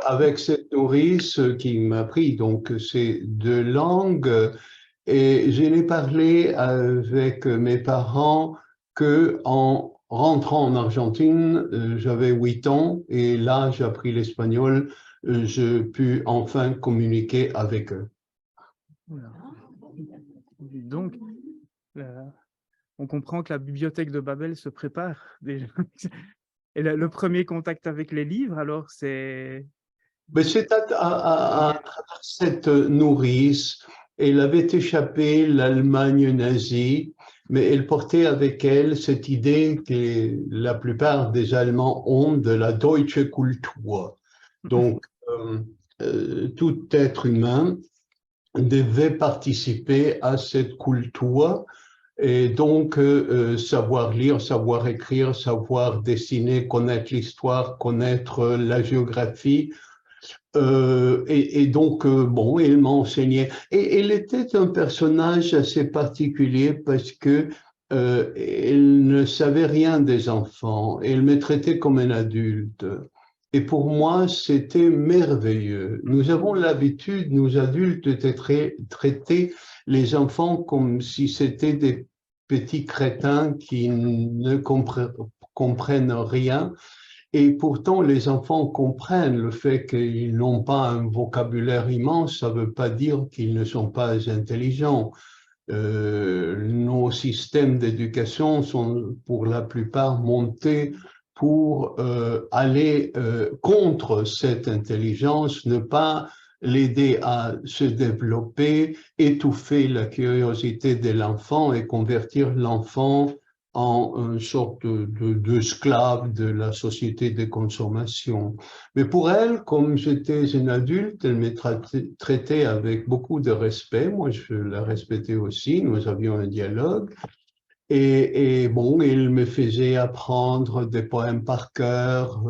avec cette nourrice qui m'a appris donc ces deux langues, et je n'ai parlé avec mes parents que en rentrant en Argentine, j'avais 8 ans et là j'ai appris l'espagnol, je pus enfin communiquer avec eux. Voilà. Donc, euh, on comprend que la bibliothèque de Babel se prépare déjà. Et le premier contact avec les livres, alors, c'est... Mais c'est à travers cette nourrice, elle avait échappé l'Allemagne nazie, mais elle portait avec elle cette idée que la plupart des Allemands ont de la Deutsche Kultur. Donc, tout être humain devait participer à cette culture et donc savoir lire, savoir écrire, savoir dessiner, connaître l'histoire, connaître la géographie. Et donc, bon, il m'enseignait. Et il était un personnage assez particulier parce que il ne savait rien des enfants. Il me traitait comme un adulte. Et pour moi, c'était merveilleux. Nous avons l'habitude, nous adultes, de traiter les enfants comme si c'était des petits crétins qui ne comprennent rien. Et pourtant, les enfants comprennent le fait qu'ils n'ont pas un vocabulaire immense, ça ne veut pas dire qu'ils ne sont pas intelligents. Nos systèmes d'éducation sont pour la plupart montés pour aller contre cette intelligence, ne pas l'aider à se développer, étouffer la curiosité de l'enfant et convertir l'enfant en une sorte d'esclave de la société de consommation. Mais pour elle, comme j'étais une adulte, elle me traitait avec beaucoup de respect. Moi, je la respectais aussi. Nous avions un dialogue. Et bon, il me faisait apprendre des poèmes par cœur,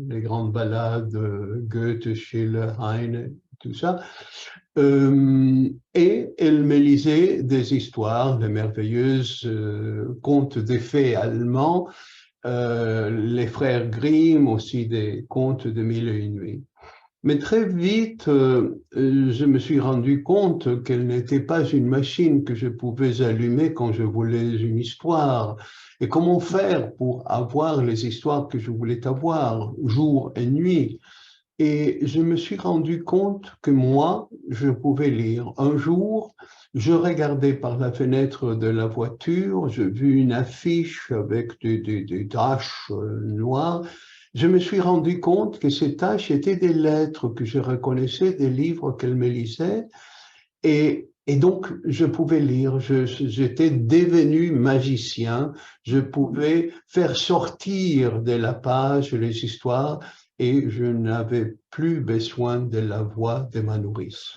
les grandes ballades de Goethe, Schiller, Heine, tout ça. Et elle me lisait des histoires, des merveilleuses contes de fées allemands, les frères Grimm, aussi des contes de Mille et une nuits. Mais très vite, je me suis rendu compte qu'elle n'était pas une machine que je pouvais allumer quand je voulais une histoire. Et comment faire pour avoir les histoires que je voulais avoir, jour et nuit? Et je me suis rendu compte que moi, je pouvais lire. Un jour, je regardais par la fenêtre de la voiture, j'ai vu une affiche avec des taches noires. Je me suis rendu compte que ces taches étaient des lettres que je reconnaissais des livres qu'elle me lisait. Et donc, je pouvais lire, j'étais devenu magicien, je pouvais faire sortir de la page les histoires et je n'avais plus besoin de la voix de ma nourrice.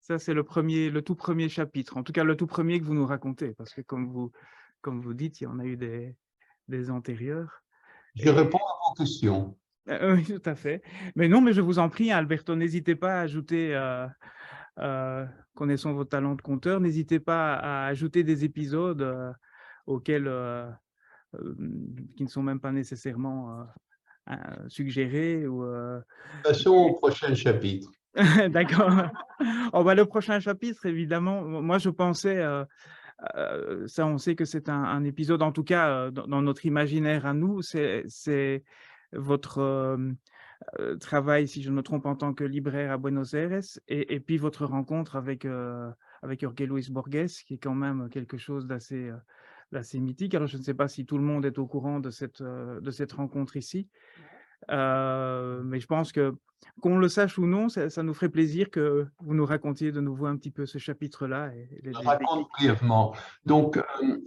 Ça, c'est le tout premier chapitre, en tout cas le tout premier que vous nous racontez, parce que comme vous dites, il y en a eu des antérieurs. Je réponds à vos questions. Oui, tout à fait. Mais non, mais je vous en prie, Alberto, n'hésitez pas à ajouter, connaissant vos talents de conteur, n'hésitez pas à ajouter des épisodes auxquels, qui ne sont même pas nécessairement suggérés. Passons au prochain chapitre. D'accord. Oh, bah, le prochain chapitre, évidemment, moi je pensais, ça on sait que c'est un épisode, en tout cas dans notre imaginaire à nous, c'est votre travail, si je ne me trompe, en tant que libraire à Buenos Aires, et puis votre rencontre avec Jorge Luis Borges, qui est quand même quelque chose d'assez mythique. Alors je ne sais pas si tout le monde est au courant de cette rencontre ici, mais je pense que qu'on le sache ou non, ça nous ferait plaisir que vous nous racontiez de nouveau un petit peu ce chapitre-là. Je raconte brièvement. Donc,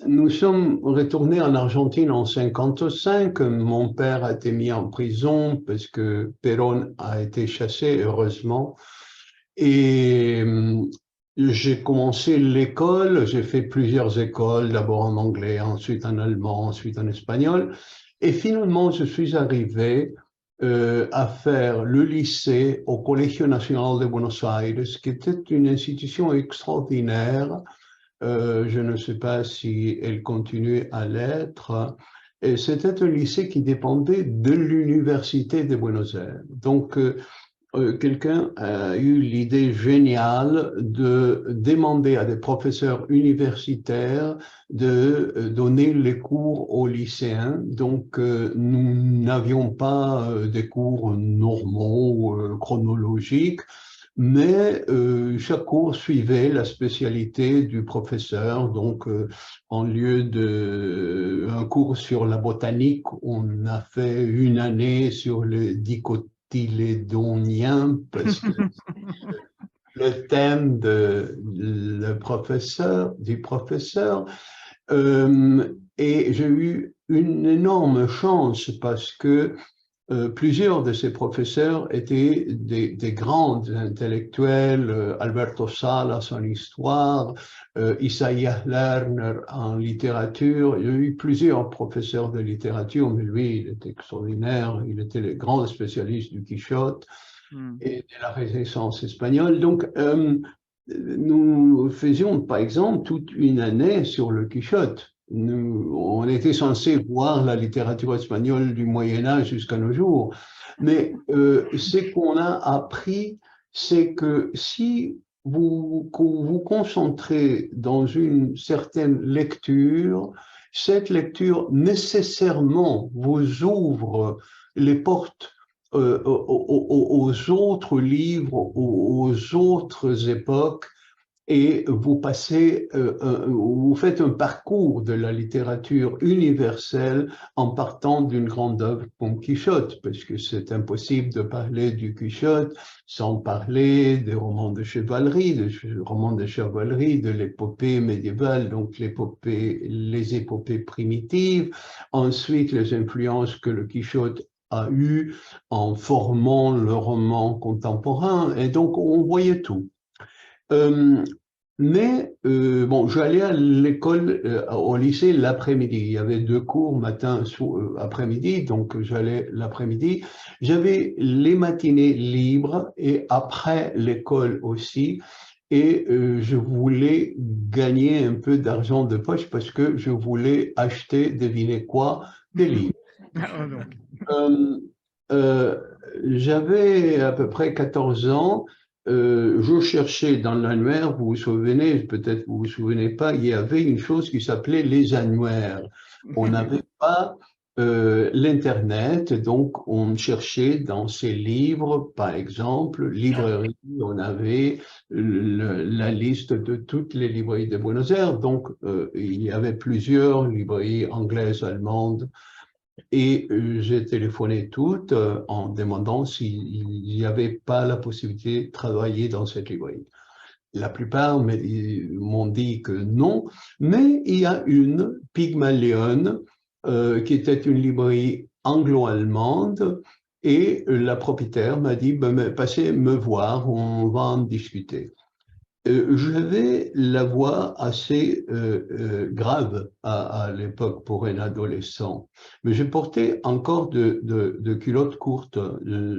nous sommes retournés en Argentine en 1955. Mon père a été mis en prison parce que Perón a été chassé, heureusement. Et j'ai commencé l'école, j'ai fait plusieurs écoles, d'abord en anglais, ensuite en allemand, ensuite en espagnol. Et finalement, je suis arrivé à faire le lycée au Colegio Nacional de Buenos Aires, qui était une institution extraordinaire Je ne sais pas si elle continue à l'être. Et c'était un lycée qui dépendait de l'Université de Buenos Aires. Donc, quelqu'un a eu l'idée géniale de demander à des professeurs universitaires de donner les cours aux lycéens. Donc, nous n'avions pas des cours normaux, chronologiques, mais chaque cours suivait la spécialité du professeur. Donc, en lieu d'un cours sur la botanique, on a fait une année sur le dicotylédonien, parce que le thème du professeur. Et j'ai eu une énorme chance parce que plusieurs de ces professeurs étaient des grands intellectuels, Alberto Salas en histoire, Isaiah Lerner en littérature. Il y a eu plusieurs professeurs de littérature, mais lui, il était extraordinaire. Il était le grand spécialiste du Quichotte et de la Renaissance espagnole. Donc, nous faisions, par exemple, toute une année sur le Quichotte. On était censé voir la littérature espagnole du Moyen-Âge jusqu'à nos jours. Mais ce qu'on a appris, c'est que si vous vous concentrez dans une certaine lecture, cette lecture nécessairement vous ouvre les portes aux autres livres, aux autres époques, et vous passez, vous faites un parcours de la littérature universelle en partant d'une grande œuvre comme Quichotte, parce que c'est impossible de parler du Quichotte sans parler des romans de chevalerie, de l'épopée médiévale, donc les épopées primitives, ensuite les influences que le Quichotte a eues en formant le roman contemporain, et donc on voyait tout. Bon, j'allais à l'école, au lycée l'après-midi. Il y avait 2 cours, matin, après-midi, donc j'allais l'après-midi. J'avais les matinées libres et après l'école aussi. Et je voulais gagner un peu d'argent de poche parce que je voulais acheter, devinez quoi, des livres. J'avais à peu près 14 ans. Je cherchais dans l'annuaire, vous vous souvenez, peut-être vous vous souvenez pas, il y avait une chose qui s'appelait les annuaires. On n'avait pas l'Internet, donc on cherchait dans ces livres, par exemple, librairie, on avait la liste de toutes les librairies de Buenos Aires, donc il y avait plusieurs librairies anglaises, allemandes, et j'ai téléphoné toutes en demandant s'il n'y avait pas la possibilité de travailler dans cette librairie. La plupart m'ont dit que non, mais il y a une, Pygmalion, qui était une librairie anglo-allemande, et la propriétaire m'a dit, ben, passez me voir, on va en discuter. J'avais la voix assez grave à l'époque pour un adolescent, mais je portais encore de culottes courtes.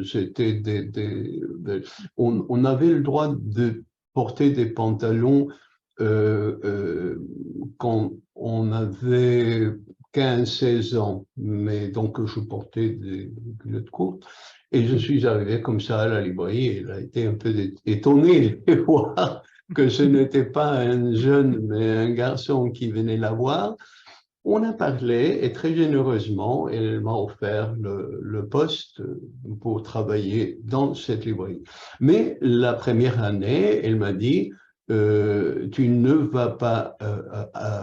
C'était on avait le droit de porter des pantalons quand on avait 15-16 ans, mais donc je portais des culottes courtes. Et je suis arrivé comme ça à la librairie, et elle a été un peu étonnée de voir que ce n'était pas un jeune, mais un garçon qui venait la voir. On a parlé et très généreusement, elle m'a offert le poste pour travailler dans cette librairie. Mais la première année, elle m'a dit, tu ne vas pas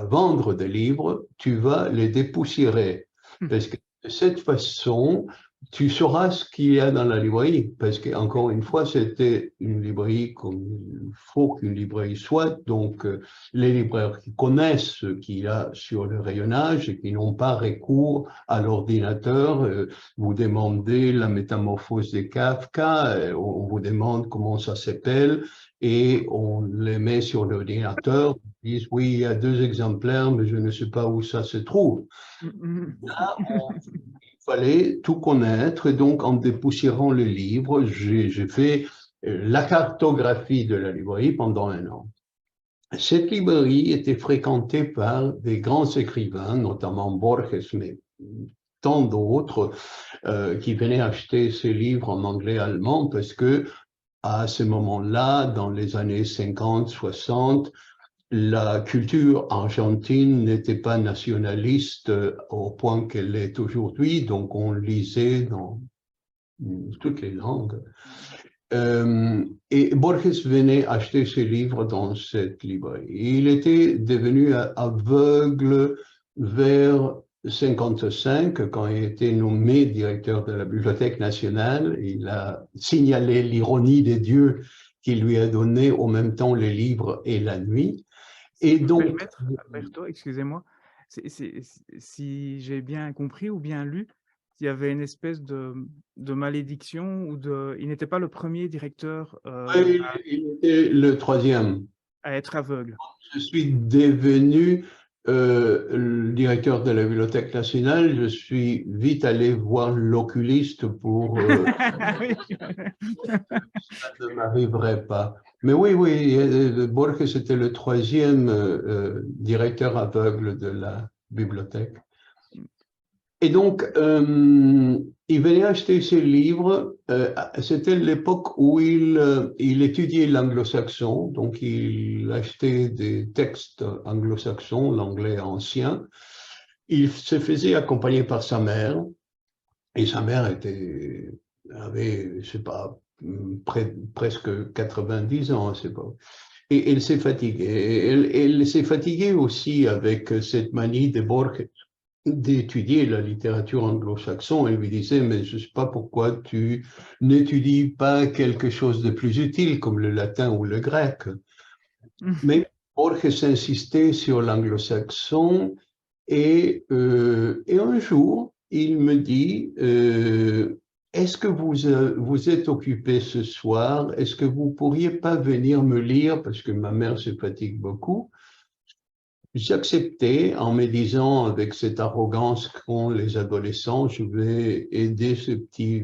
vendre des livres, tu vas les dépoussiérer. Parce que de cette façon, tu sauras ce qu'il y a dans la librairie, parce qu'encore une fois, c'était une librairie comme il faut qu'une librairie soit, donc les libraires qui connaissent ce qu'il y a sur le rayonnage et qui n'ont pas recours à l'ordinateur, vous demandez la métamorphose de Kafka, on vous demande comment ça s'appelle, et on les met sur l'ordinateur, ils disent oui, il y a 2 exemplaires, mais je ne sais pas où ça se trouve. Là, il fallait tout connaître, et donc en dépoussiérant le livre, j'ai fait la cartographie de la librairie pendant 1 an. Cette librairie était fréquentée par des grands écrivains, notamment Borges, mais tant d'autres qui venaient acheter ces livres en anglais et allemand parce que à ce moment-là, dans les années 50, 60, la culture argentine n'était pas nationaliste au point qu'elle est aujourd'hui, donc on lisait dans toutes les langues. Et Borges venait acheter ses livres dans cette librairie. Il était devenu aveugle vers 55, quand il était nommé directeur de la Bibliothèque nationale. Il a signalé l'ironie des dieux qui lui a donné en même temps les livres et la nuit. Si Et je peux me donc, permettre, Alberto, excusez-moi, si j'ai bien compris ou bien lu, il y avait une espèce de malédiction ou de... Il n'était pas le premier directeur il était le troisième. à être aveugle. Je suis devenu le directeur de la Bibliothèque nationale. Je suis vite allé voir l'oculiste pour Oui. ça ne m'arriverait pas. Mais oui, oui, Borges était le troisième directeur aveugle de la bibliothèque. Et donc, il venait acheter ses livres. C'était l'époque où il étudiait l'anglo-saxon, donc il achetait des textes anglo-saxons, l'anglais ancien. Il se faisait accompagner par sa mère, et sa mère avait, je sais pas, presque 90 ans, je sais pas. Et elle s'est fatiguée. Elle s'est fatiguée aussi avec cette manie de Borges d'étudier la littérature anglo-saxonne. Elle lui disait, mais je ne sais pas pourquoi tu n'étudies pas quelque chose de plus utile comme le latin ou le grec. Mais Borges insistait sur l'anglo-saxon et un jour, il me dit, est-ce que vous êtes occupé ce soir? Est-ce que vous pourriez pas venir me lire parce que ma mère se fatigue beaucoup? J'acceptais en me disant avec cette arrogance qu'ont les adolescents, je vais aider ce petit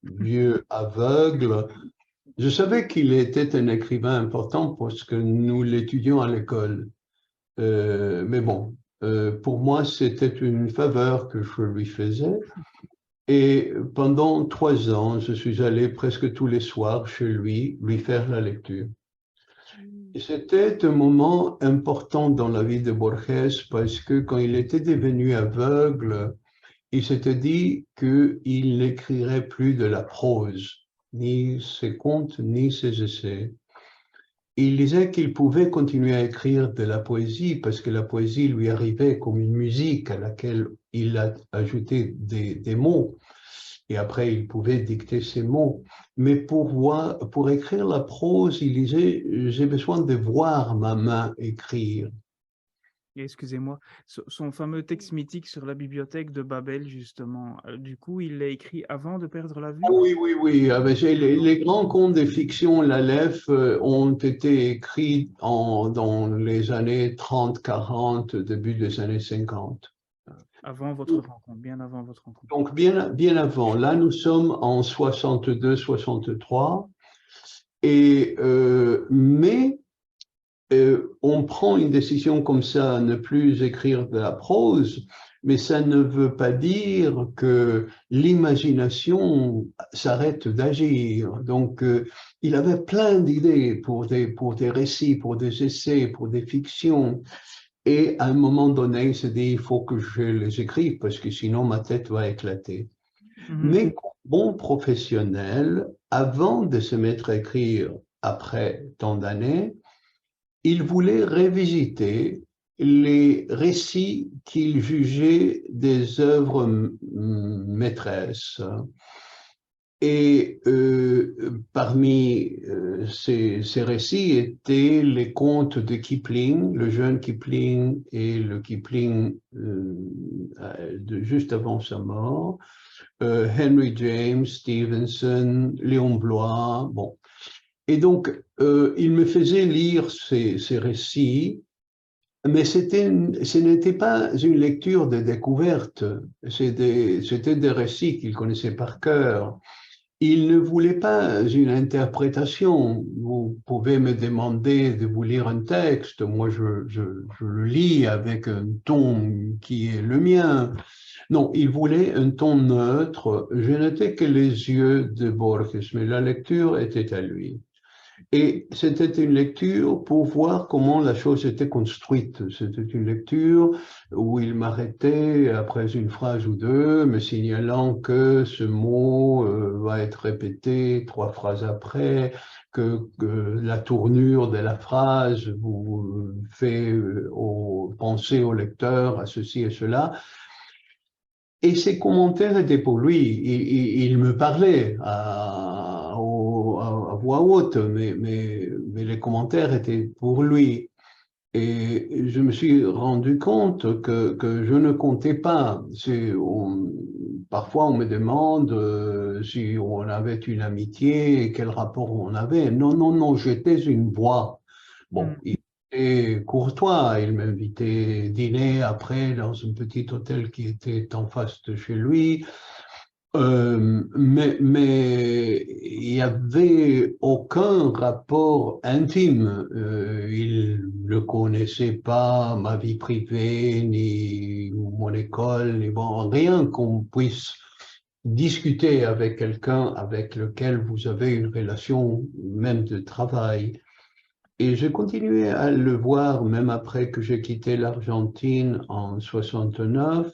vieux aveugle. Je savais qu'il était un écrivain important parce que nous l'étudions à l'école. Mais bon, pour moi, c'était une faveur que je lui faisais. Et pendant 3 ans, je suis allé presque tous les soirs chez lui faire la lecture. C'était un moment important dans la vie de Borges parce que quand il était devenu aveugle, il s'était dit qu'il n'écrirait plus de la prose, ni ses contes, ni ses essais. Il disait qu'il pouvait continuer à écrire de la poésie parce que la poésie lui arrivait comme une musique à laquelle il a ajouté des mots et après il pouvait dicter ses mots. Mais pour écrire la prose, il disait, j'ai besoin de voir ma main écrire. Excusez-moi, son fameux texte mythique sur la bibliothèque de Babel, justement, du coup, il l'a écrit avant de perdre la vue? Oui, oui, oui. Les grands contes de fiction, l'Aleph, ont été écrits dans les années 30, 40, début des années 50. Avant votre rencontre, bien avant votre rencontre. Donc, bien avant. Là, nous sommes en 62, 63. Mais on prend une décision comme ça, ne plus écrire de la prose, mais ça ne veut pas dire que l'imagination s'arrête d'agir. Donc, il avait plein d'idées pour des récits, pour des essais, pour des fictions. Et à un moment donné, il se dit, il faut que je les écrive parce que sinon ma tête va éclater. Mais bon professionnel, avant de se mettre à écrire après tant d'années, il voulait revisiter les récits qu'il jugeait des œuvres maîtresses. Et parmi ces récits étaient les contes de Kipling, le jeune Kipling et le Kipling juste avant sa mort, Henry James, Stevenson, Léon Bloy, bon. Et donc, il me faisait lire ces récits, mais ce n'était pas une lecture de découverte, c'était des récits qu'il connaissait par cœur. Il ne voulait pas une interprétation. Vous pouvez me demander de vous lire un texte. Moi, je le lis avec un ton qui est le mien. Non, il voulait un ton neutre. Je n'étais que les yeux de Borges, mais la lecture était à lui. Et c'était une lecture pour voir comment la chose était construite. C'était une lecture où il m'arrêtait après une phrase ou deux, me signalant que ce mot va être répété 3 phrases après, que la tournure de la phrase vous fait penser au lecteur à ceci et cela. Et ses commentaires étaient pour lui. Il me parlait à voix haute, mais les commentaires étaient pour lui. Et je me suis rendu compte que je ne comptais pas. Parfois, on me demande si on avait une amitié et quel rapport on avait. Non, non, non, j'étais une voix. Bon, Mm. il était courtois. Il m'invitait dîner après dans un petit hôtel qui était en face de chez lui. Mais il n'y avait aucun rapport intime. Il ne connaissait pas ma vie privée, ni mon école, ni bon, rien qu'on puisse discuter avec quelqu'un avec lequel vous avez une relation même de travail. Et j'ai continué à le voir même après que j'ai quitté l'Argentine en 69.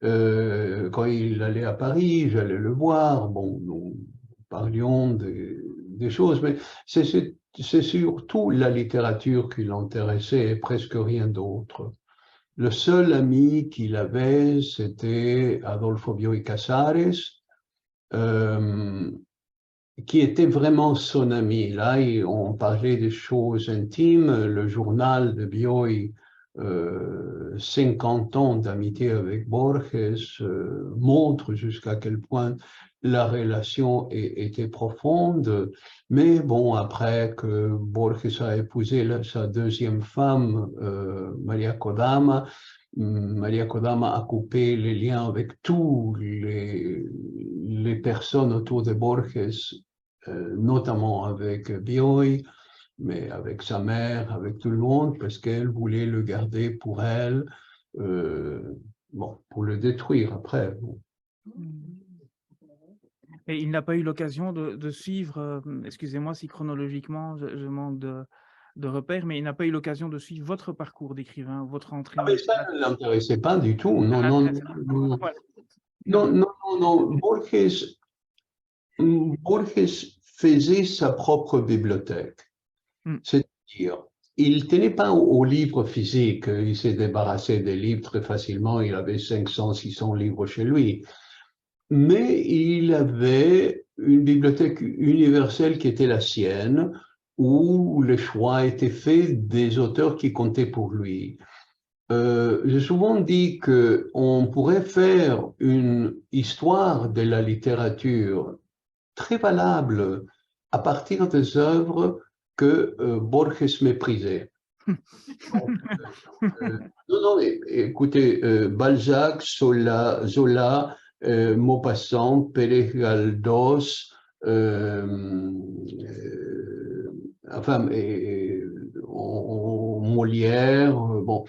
Quand il allait à Paris, j'allais le voir. Bon, nous parlions des choses, mais c'est surtout la littérature qui l'intéressait et presque rien d'autre. Le seul ami qu'il avait, c'était Adolfo Bioy Casares, euh, qui était vraiment son ami. Là, on parlait des choses intimes. Le journal de Bioy, 50 ans d'amitié avec Borges, montre jusqu'à quel point la relation était profonde. Mais bon, après que Borges a épousé sa deuxième femme, Maria Kodama a coupé les liens avec tous les personnes autour de Borges, notamment avec Bioy, mais avec sa mère, avec tout le monde, parce qu'elle voulait le garder pour elle, bon, pour le détruire après. Bon. Et il n'a pas eu l'occasion de suivre, excusez-moi si chronologiquement je manque de repères, mais il n'a pas eu l'occasion de suivre votre parcours d'écrivain, votre entrée Ah, en mais ça littérature. ne l'intéressait pas du tout. Ça Non, non, non, l'intéresse pas. non, Voilà. non, non, non, non. Borges faisait sa propre bibliothèque. Mm. C'est-à-dire, il ne tenait pas aux livres physiques, il s'est débarrassé des livres très facilement, il avait 500, 600 livres chez lui. Mais il avait une bibliothèque universelle qui était la sienne, où le choix était fait des auteurs qui comptaient pour lui. J'ai souvent dit qu'on pourrait faire une histoire de la littérature très valable à partir des œuvres que Borges méprisait. Donc, non, non, écoutez, Balzac, Zola, Maupassant, Pérez Galdós, enfin, Molière, bon.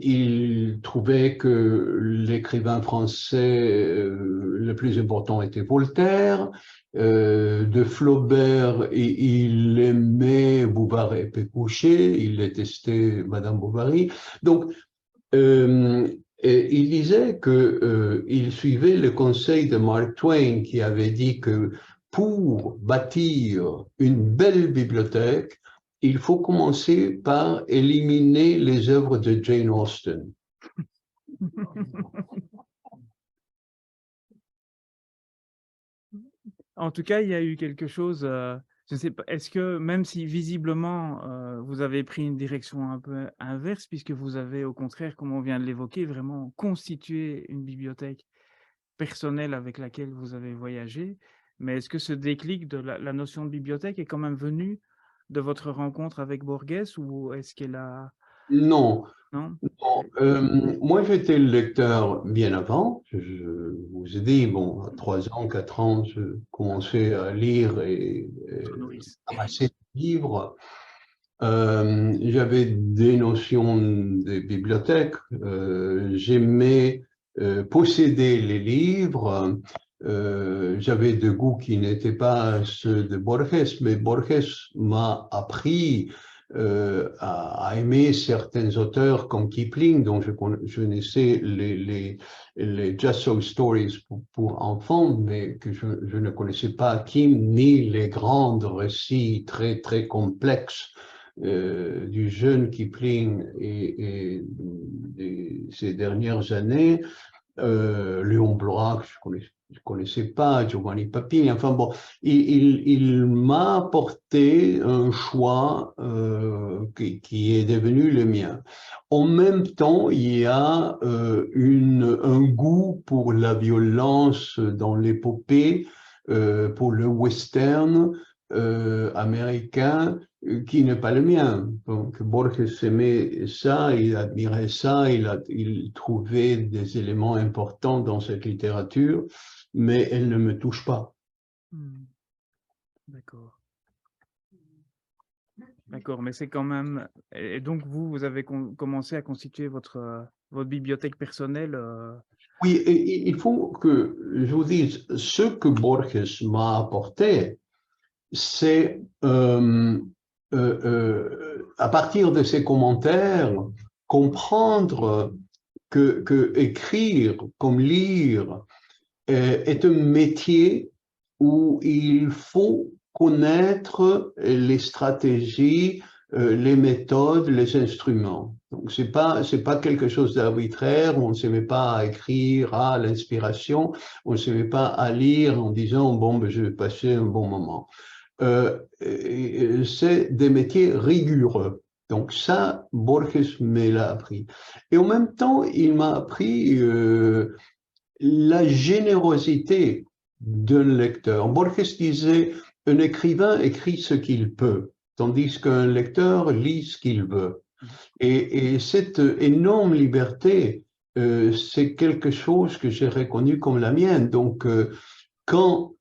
Il trouvait que l'écrivain français le plus important était Voltaire. De Flaubert, il aimait Bouvard et Pécuchet, il détestait Madame Bovary. Donc, et il disait qu'il suivait le conseil de Mark Twain qui avait dit que pour bâtir une belle bibliothèque, il faut commencer par éliminer les œuvres de Jane Austen. En tout cas, il y a eu quelque chose, je ne sais pas, est-ce que même si visiblement vous avez pris une direction un peu inverse, puisque vous avez au contraire, comme on vient de l'évoquer, vraiment constitué une bibliothèque personnelle avec laquelle vous avez voyagé, mais est-ce que ce déclic de la notion de bibliothèque est quand même venu de votre rencontre avec Borges ou est-ce qu'elle a Non, Non? non. Moi, j'étais lecteur bien avant. Je vous ai dit, bon, à 3 ans, 4 ans, je commençais à lire et Votre nourrice. ramasser des livres. J'avais des notions des bibliothèques. J'aimais posséder les livres. J'avais des goûts qui n'étaient pas ceux de Borges, mais Borges m'a appris à aimer certains auteurs comme Kipling, dont je connaissais les Just So Stories pour enfants, mais que je ne connaissais pas Kim ni les grands récits très, très complexes du jeune Kipling et ces dernières années. Léon Blois, que je connaissais pas, Giovanni Papini, enfin bon, il m'a apporté un choix qui est devenu le mien. En même temps, il y a un goût pour la violence dans l'épopée, pour le western américain, qui n'est pas le mien. Donc Borges aimait ça, il admirait ça, il trouvait des éléments importants dans cette littérature, mais elle ne me touche pas. Hmm. D'accord. D'accord, mais c'est quand même... Et donc, vous avez commencé à constituer votre bibliothèque personnelle. Oui, et il faut que je vous dise, ce que Borges m'a apporté, c'est à partir de ses commentaires, comprendre que écrire comme lire est un métier où il faut connaître les stratégies, les méthodes, les instruments. Donc, c'est pas quelque chose d'arbitraire, on ne se met pas à écrire à l'inspiration, on ne se met pas à lire en disant, bon, ben, je vais passer un bon moment. C'est des métiers rigoureux. Donc ça, Borges me l'a appris. Et en même temps, il m'a appris la générosité d'un lecteur. Borges disait, un écrivain écrit ce qu'il peut, tandis qu'un lecteur lit ce qu'il veut. Et cette énorme liberté, c'est quelque chose que j'ai reconnu comme la mienne. Donc, quand,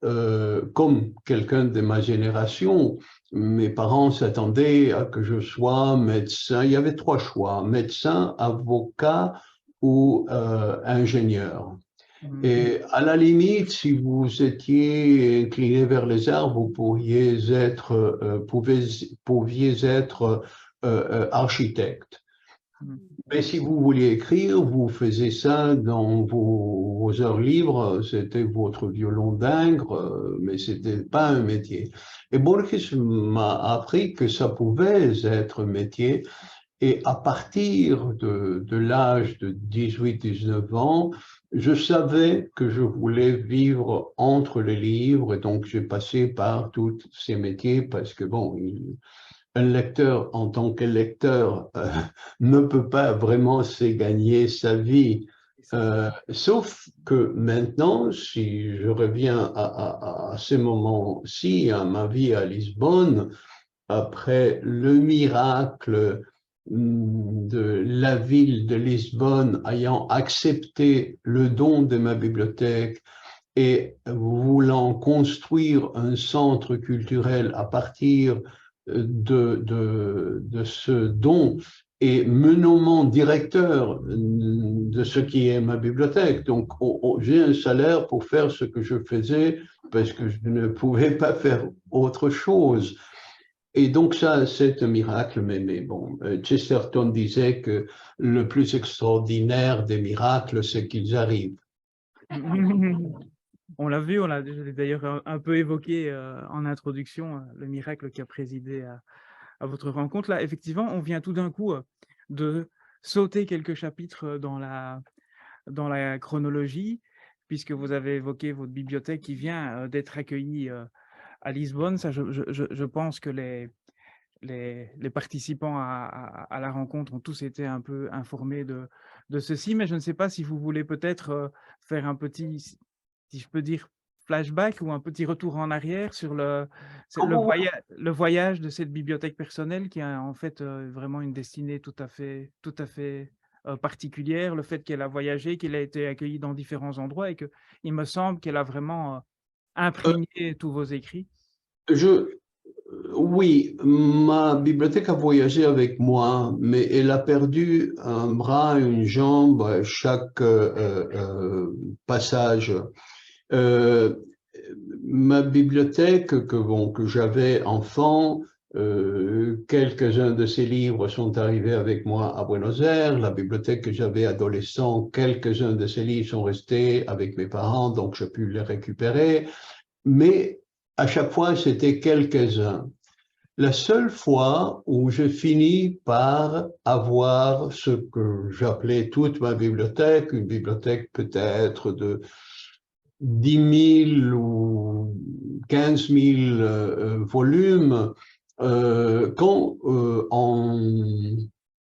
comme quelqu'un de ma génération, mes parents s'attendaient à que je sois médecin, il y avait 3 choix, médecin, avocat ou ingénieur. Mhm. Et à la limite, si vous étiez incliné vers les arts, vous pouviez être architecte. Mhm. Mais si vous vouliez écrire, vous faisiez ça dans vos heures libres, c'était votre violon d'ingre, mais c'était pas un métier. Et Borges m'a appris que ça pouvait être un métier. Et à partir de l'âge de 18-19 ans, je savais que je voulais vivre entre les livres, et donc j'ai passé par tous ces métiers parce que, bon, un lecteur en tant que lecteur ne peut pas vraiment se gagner sa vie. Sauf que maintenant, si je reviens à ce moment-ci, à ma vie à Lisbonne, après le miracle de la ville de Lisbonne ayant accepté le don de ma bibliothèque et voulant construire un centre culturel à partir de ce don et me nommant directeur de ce qui est ma bibliothèque. Donc, j'ai un salaire pour faire ce que je faisais parce que je ne pouvais pas faire autre chose. Et donc ça, c'est un miracle, mais bon, Chesterton disait que le plus extraordinaire des miracles, c'est qu'ils arrivent. On l'a vu, je l'ai d'ailleurs un peu évoqué en introduction, le miracle qui a présidé à votre rencontre. Là, effectivement, on vient tout d'un coup de sauter quelques chapitres dans la chronologie, puisque vous avez évoqué votre bibliothèque qui vient d'être accueillie à Lisbonne. Ça, je pense que les participants à la rencontre ont tous été un peu informés de ceci, mais je ne sais pas si vous voulez peut-être faire un petit, si je peux dire, flashback ou un petit retour en arrière sur Comment le voyage de cette bibliothèque personnelle qui a en fait vraiment une destinée tout à fait particulière, le fait qu'elle a voyagé, qu'elle a été accueillie dans différents endroits et que il me semble qu'elle a vraiment imprégné tous vos écrits. je, oui, ma bibliothèque a voyagé avec moi, mais elle a perdu un bras, une jambe à chaque passage. Euh, Ma bibliothèque que j'avais enfant, quelques-uns de ces livres sont arrivés avec moi à Buenos Aires. La bibliothèque que j'avais adolescent, quelques-uns de ces livres sont restés avec mes parents, donc j'ai pu les récupérer. Mais à chaque fois, c'était quelques-uns. La seule fois où je finis par avoir ce que j'appelais toute ma bibliothèque, une bibliothèque peut-être de 10 000 ou 15 000 volumes, quand,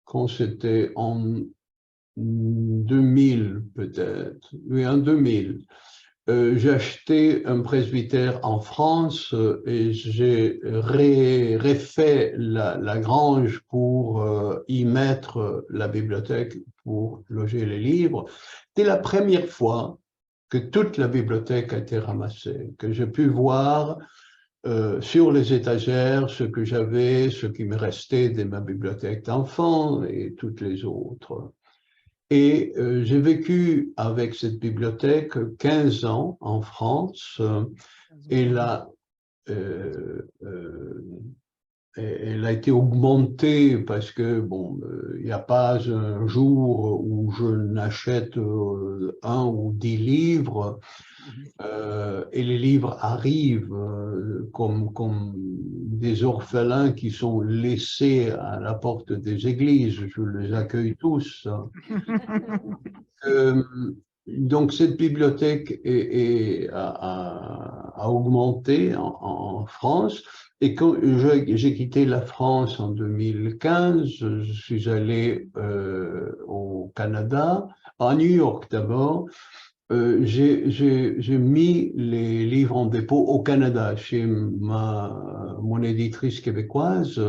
quand c'était en 2000 peut-être, oui, en 2000. J'ai acheté un presbytère en France et j'ai refait la grange pour y mettre la bibliothèque pour loger les livres. C'était la première fois que toute la bibliothèque a été ramassée, que j'ai pu voir sur les étagères ce que j'avais, ce qui me restait de ma bibliothèque d'enfant et toutes les autres. Et j'ai vécu avec cette bibliothèque 15 ans en France et là, euh, euh, elle a été augmentée parce que, bon, il n'y a pas un jour où je n'achète un ou 10 livres et les livres arrivent comme des orphelins qui sont laissés à la porte des églises. Je les accueille tous. Euh, donc, cette bibliothèque a augmenté en France. Et quand j'ai quitté la France en 2015, je suis allé au Canada, à New York d'abord. J'ai mis les livres en dépôt au Canada chez mon éditrice québécoise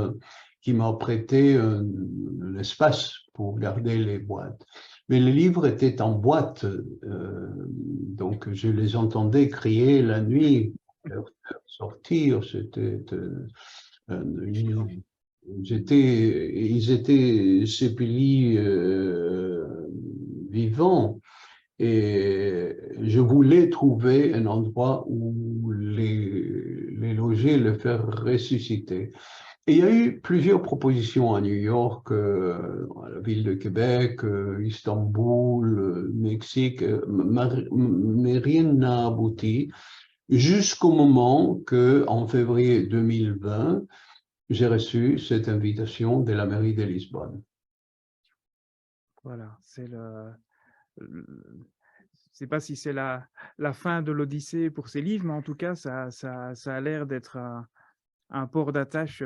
qui m'a prêté un espace pour garder les boîtes. Mais les livres étaient en boîte, donc je les entendais crier la nuit, leur faire sortir. Ils étaient sépulés vivants. Et je voulais trouver un endroit où les loger, les faire ressusciter. Et il y a eu plusieurs propositions à New York, à la ville de Québec, Istanbul, Mexique, mais rien n'a abouti jusqu'au moment que, en février 2020, j'ai reçu cette invitation de la mairie de Lisbonne. Voilà, je sais pas si c'est la fin de l'Odyssée pour ces livres, mais en tout cas, ça a l'air d'être un port d'attache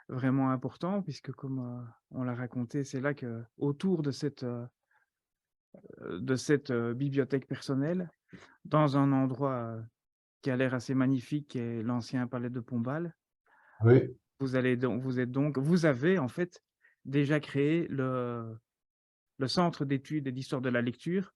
vraiment important, puisque comme on l'a raconté, c'est là que autour de cette bibliothèque personnelle, dans un endroit qui a l'air assez magnifique, qui est l'ancien palais de Pombal, Oui. vous avez en fait déjà créé le centre d'études et d'histoire de la lecture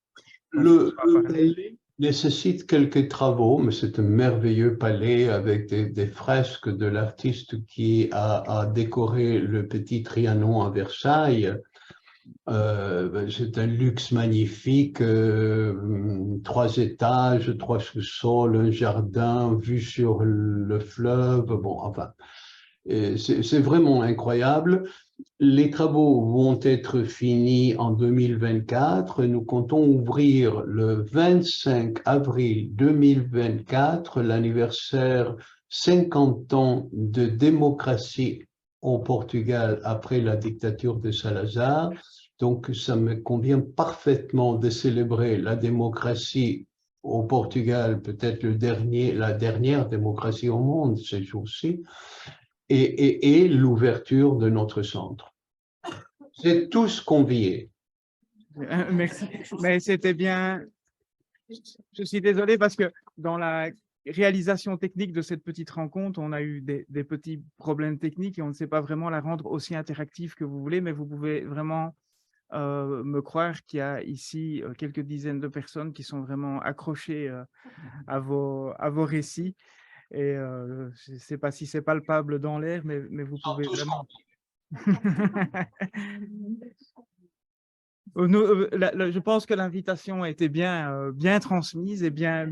dont tu Le, nous as le parlé. palais nécessite quelques travaux, mais c'est un merveilleux palais avec des fresques de l'artiste qui a décoré le petit Trianon à Versailles. C'est un luxe magnifique, 3 étages, 3 sous-sols, un jardin, vue sur le fleuve. Bon, enfin, c'est vraiment incroyable. Les travaux vont être finis en 2024. Nous comptons ouvrir le 25 avril 2024, l'anniversaire 50 ans de démocratie au Portugal après la dictature de Salazar. Donc, ça me convient parfaitement de célébrer la démocratie au Portugal, peut-être la dernière démocratie au monde ces jours-ci, et l'ouverture de notre centre. C'est tous conviés. Merci. Mais c'était bien. Je suis désolé parce que dans la réalisation technique de cette petite rencontre, on a eu des petits problèmes techniques et on ne sait pas vraiment la rendre aussi interactive que vous voulez, mais vous pouvez vraiment me croire qu'il y a ici quelques dizaines de personnes qui sont vraiment accrochées à vos récits. Et je ne sais pas si c'est palpable dans l'air, mais vous pouvez vraiment. Je pense que l'invitation a été bien transmise et bien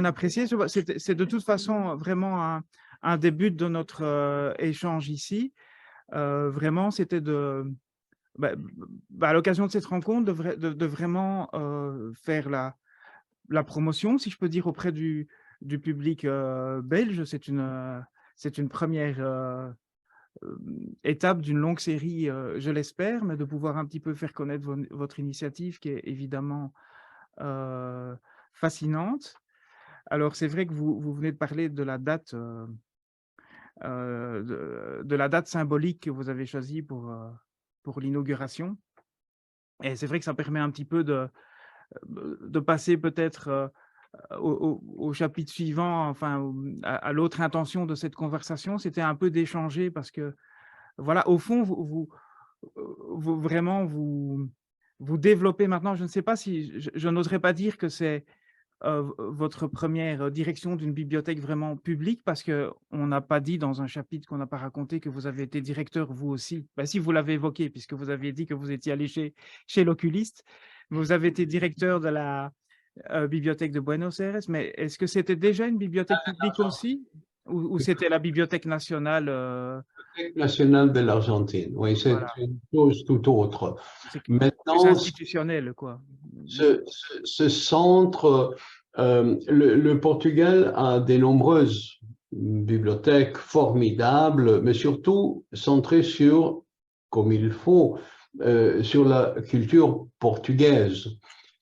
appréciée. C'est de toute façon vraiment un début de notre échange ici. Vraiment, c'était à l'occasion de cette rencontre, de vraiment faire la promotion, si je peux dire, auprès du public belge. C'est une première étape d'une longue série, je l'espère, mais de pouvoir un petit peu faire connaître votre initiative qui est évidemment fascinante. Alors, c'est vrai que vous venez de parler de la date, de la date symbolique que vous avez choisie pour l'inauguration. Et c'est vrai que ça permet un petit peu de passer peut-être au chapitre suivant, enfin, à l'autre intention de cette conversation, c'était un peu d'échanger parce que, voilà, au fond, vraiment, vous développez maintenant, je ne sais pas si, je n'oserais pas dire que c'est votre première direction d'une bibliothèque vraiment publique, parce qu'on n'a pas dit dans un chapitre qu'on n'a pas raconté que vous avez été directeur vous aussi. Ben, si, vous l'avez évoqué, puisque vous aviez dit que vous étiez allé chez l'oculiste. Vous avez été directeur de la bibliothèque de Buenos Aires, mais est-ce que c'était déjà une bibliothèque publique aussi, ou c'était la Bibliothèque nationale Nationale de l'Argentine, oui, c'est voilà, une chose tout autre. c'est plus Maintenant, institutionnel, quoi. ce centre, le Portugal a de nombreuses bibliothèques formidables, mais surtout centrées sur, comme il faut, sur la culture portugaise.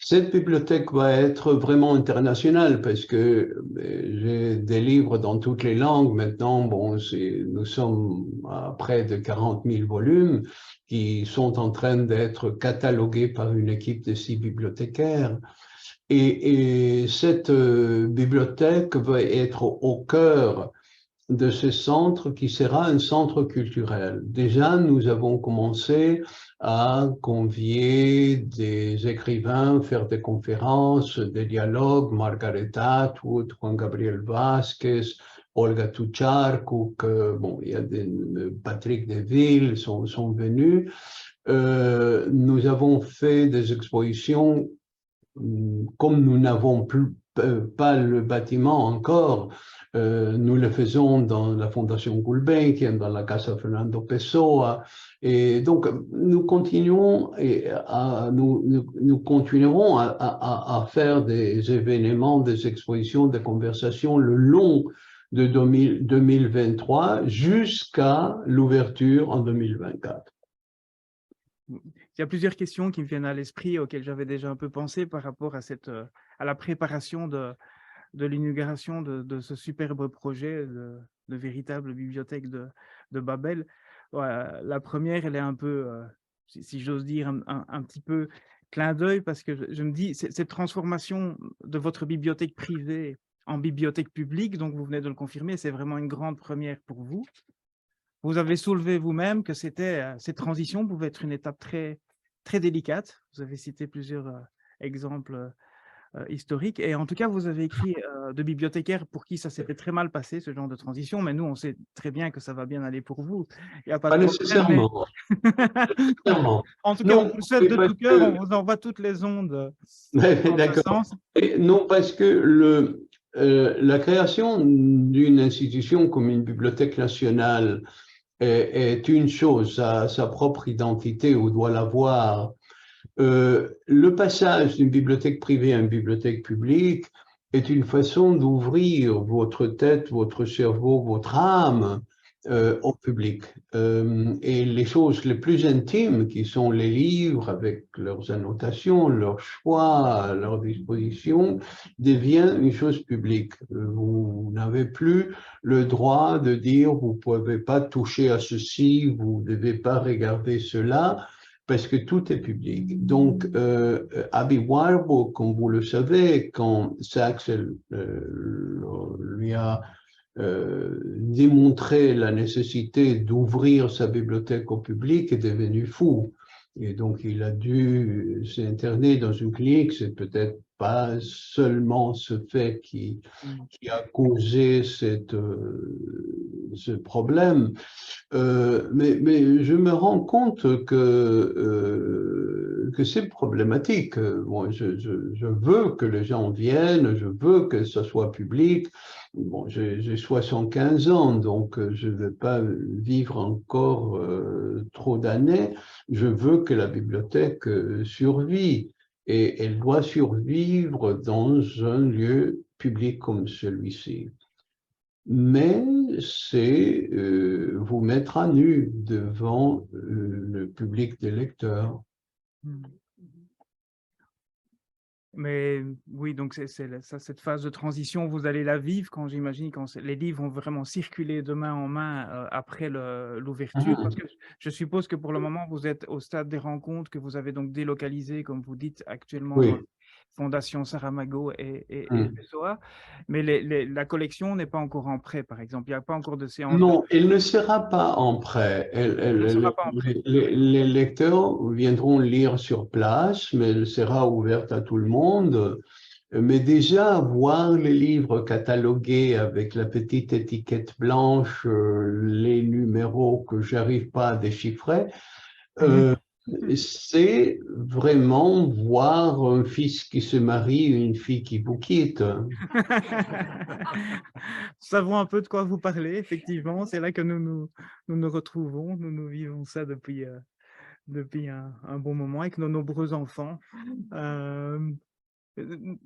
Cette bibliothèque va être vraiment internationale parce que j'ai des livres dans toutes les langues. Maintenant, bon, nous sommes à près de 40 000 volumes qui sont en train d'être catalogués par une équipe de 6 bibliothécaires. Et cette bibliothèque va être au cœur de ce centre qui sera un centre culturel. Déjà, nous avons commencé à convier des écrivains, faire des conférences, des dialogues, Margaret Atwood, Juan Gabriel Vázquez, Olga Tucharkuk, bon, il y a Patrick Deville sont venus. Nous avons fait des expositions comme nous n'avons pas le bâtiment encore. Nous le faisons dans la Fondation Gulbenkian, dans la Casa Fernando Pessoa. Et donc, nous continuons nous continuerons à faire des événements, des expositions, des conversations le long de 2023 jusqu'à l'ouverture en 2024. Il y a plusieurs questions qui me viennent à l'esprit, auxquelles j'avais déjà un peu pensé par rapport à la préparation de l'inauguration de ce superbe projet de véritable bibliothèque de Babel. Voilà, la première, elle est un peu, si j'ose dire, un petit peu clin d'œil, parce que je me dis, cette transformation de votre bibliothèque privée en bibliothèque publique, donc vous venez de le confirmer, c'est vraiment une grande première pour vous. Vous avez soulevé vous-même que cette transition pouvait être une étape très, très délicate. Vous avez cité plusieurs exemples historiques. Et en tout cas, vous avez écrit de bibliothécaires pour qui ça s'était très mal passé, ce genre de transition. Mais nous, on sait très bien que ça va bien aller pour vous. Il n'y a pas Pas de problème. nécessairement. Nécessairement. En tout cas, Non, on vous souhaite de tout cœur. On vous envoie toutes les ondes dans ce d'accord. sens. Non, parce que la création d'une institution comme une bibliothèque nationale est une chose, sa propre identité ou doit l'avoir. Le passage d'une bibliothèque privée à une bibliothèque publique est une façon d'ouvrir votre tête, votre cerveau, votre âme au public. Et les choses les plus intimes, qui sont les livres avec leurs annotations, leurs choix, leurs dispositions, deviennent une chose publique. Vous n'avez plus le droit de dire vous ne pouvez pas toucher à ceci, vous ne devez pas regarder cela. parce que tout est public. Donc, Aby Warburg, comme vous le savez, quand Sachs lui a démontré la nécessité d'ouvrir sa bibliothèque au public, est devenu fou. Et donc, il a dû s'interner dans une clinique. C'est peut-être pas seulement ce fait qui a causé ce problème, mais je me rends compte que c'est problématique. Bon, je veux que les gens viennent, je veux que ce soit public. Bon, j'ai 75 ans, donc je ne vais pas vivre encore trop d'années. Je veux que la bibliothèque survive et elle doit survivre dans un lieu public comme celui-ci. Mais c'est vous mettre à nu devant le public des lecteurs. Mais oui, donc cette phase de transition, vous allez la vivre quand j'imagine, quand les livres vont vraiment circuler de main en main après l'ouverture. Parce que je suppose que pour le moment, vous êtes au stade des rencontres que vous avez donc délocalisées, comme vous dites, actuellement dans Oui. la Fondation Saramago et Mm. SOA. Mais la collection n'est pas encore en prêt, par exemple. Il n'y a pas encore de séance de... Non, elle ne sera pas en prêt. Elle ne sera pas en prêt. Les lecteurs viendront lire sur place, mais elle sera ouverte à tout le monde. Mais déjà, voir les livres catalogués avec la petite étiquette blanche, les numéros que j'arrive pas à déchiffrer, c'est vraiment voir un fils qui se marie, une fille qui vous quitte. Nous savons un peu de quoi vous parlez, effectivement. C'est là que nous retrouvons. Nous vivons ça depuis un bon moment avec nos nombreux enfants. Euh, il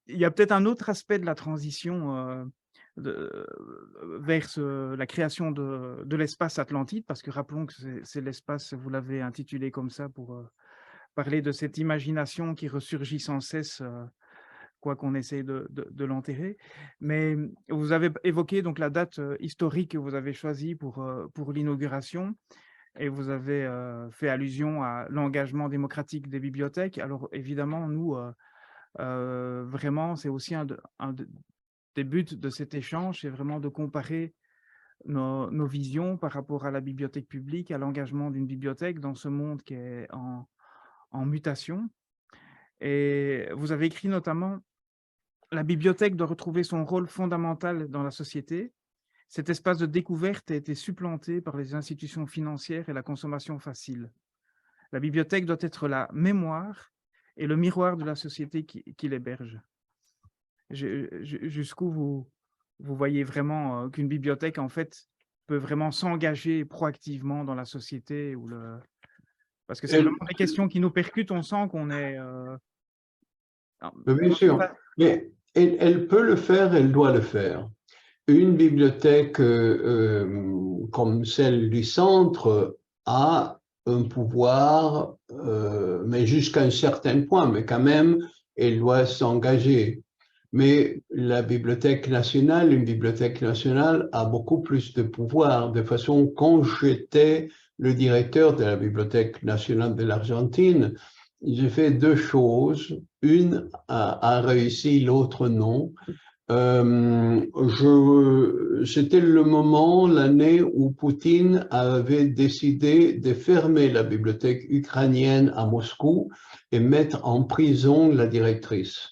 y a peut-être un autre aspect de la transition vers la création de l'espace Atlantide, parce que rappelons que c'est l'espace, vous l'avez intitulé comme ça pour parler de cette imagination qui ressurgit sans cesse, quoi qu'on essaie de l'enterrer. Mais vous avez évoqué donc la date historique que vous avez choisie pour l'inauguration, et vous avez fait allusion à l'engagement démocratique des bibliothèques. Alors évidemment, nous, vraiment, c'est aussi un des buts de cet échange, c'est vraiment de comparer nos visions par rapport à la bibliothèque publique, à l'engagement d'une bibliothèque dans ce monde qui est en mutation. Et vous avez écrit notamment: la bibliothèque doit retrouver son rôle fondamental dans la société. Cet espace de découverte a été supplanté par les institutions financières et la consommation facile. La bibliothèque doit être la mémoire et le miroir de la société qui l'héberge. Jusqu'où vous voyez vraiment qu'une bibliothèque, en fait, peut vraiment s'engager proactivement dans la société parce que c'est vraiment des questions qui nous percutent, on sent qu'on est... Bien sûr, mais elle peut le faire, elle doit le faire. Une bibliothèque comme celle du centre a un pouvoir, mais jusqu'à un certain point, mais quand même, elle doit s'engager. Mais la Bibliothèque nationale, une bibliothèque nationale a beaucoup plus de pouvoir, de façon, quand j'étais le directeur de la Bibliothèque nationale de l'Argentine, j'ai fait deux choses. Une a réussi, l'autre non. C'était le moment, l'année où Poutine avait décidé de fermer la bibliothèque ukrainienne à Moscou et mettre en prison la directrice.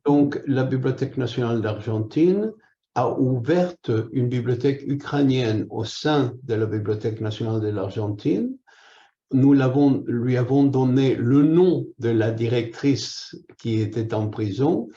Donc, la Bibliothèque nationale d'Argentine a ouvert une bibliothèque ukrainienne au sein de la Bibliothèque nationale de l'Argentine. Nous lui avons donné le nom de la directrice qui était en prison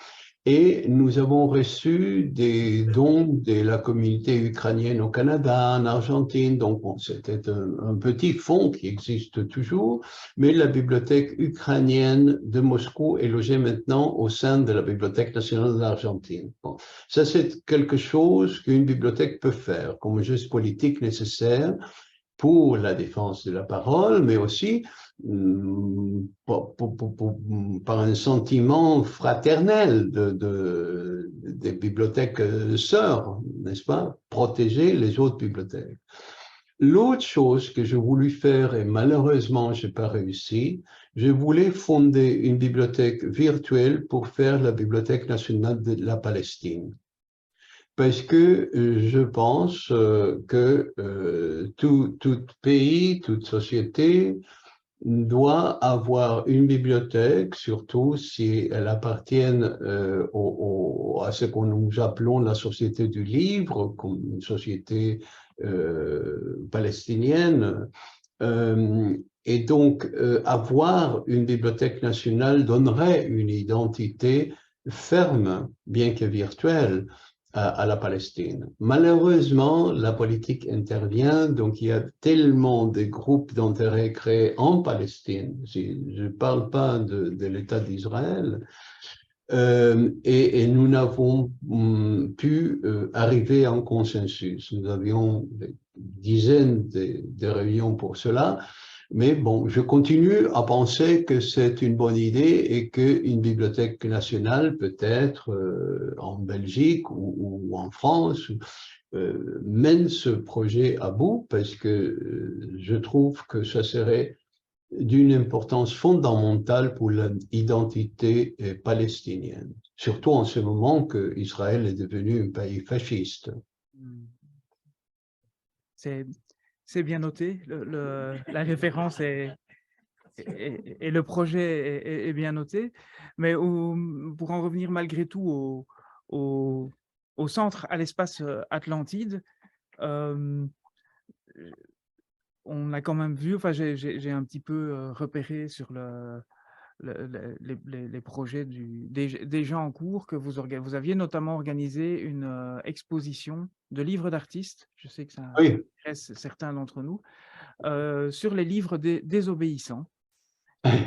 et nous avons reçu des dons de la communauté ukrainienne au Canada, en Argentine. Donc, bon, c'était un petit fonds qui existe toujours, mais la bibliothèque ukrainienne de Moscou est logée maintenant au sein de la Bibliothèque nationale de l'Argentine. Bon, ça, c'est quelque chose qu'une bibliothèque peut faire comme geste politique nécessaire pour la défense de la parole, mais aussi par un sentiment fraternel des bibliothèques sœurs, n'est-ce pas? Protéger les autres bibliothèques. L'autre chose que j'ai voulu faire, et malheureusement, je n'ai pas réussi, je voulais fonder une bibliothèque virtuelle pour faire la Bibliothèque nationale de la Palestine. Parce que je pense que tout pays, toute société doit avoir une bibliothèque, surtout si elle appartient à ce que nous appelons la société du livre, comme une société palestinienne. Et donc, avoir une bibliothèque nationale donnerait une identité ferme, bien que virtuelle, à la Palestine. Malheureusement, la politique intervient, donc il y a tellement de groupes d'intérêt créés en Palestine, je ne parle pas de l'État d'Israël, et nous n'avons pu arriver à un consensus. Nous avions des dizaines de réunions pour cela, mais bon, je continue à penser que c'est une bonne idée et qu'une bibliothèque nationale, peut-être en Belgique ou en France, mène ce projet à bout, parce que je trouve que ça serait d'une importance fondamentale pour l'identité palestinienne, surtout en ce moment que Israël est devenu un pays fasciste. C'est bien noté, la référence et le projet est bien noté, mais pour en revenir malgré tout au centre, à l'espace Atlantide, on a quand même vu, enfin j'ai un petit peu repéré sur les projets déjà en cours que vous aviez notamment organisé une exposition de livres d'artistes, je sais que ça Oui. intéresse certains d'entre nous, sur les livres désobéissants.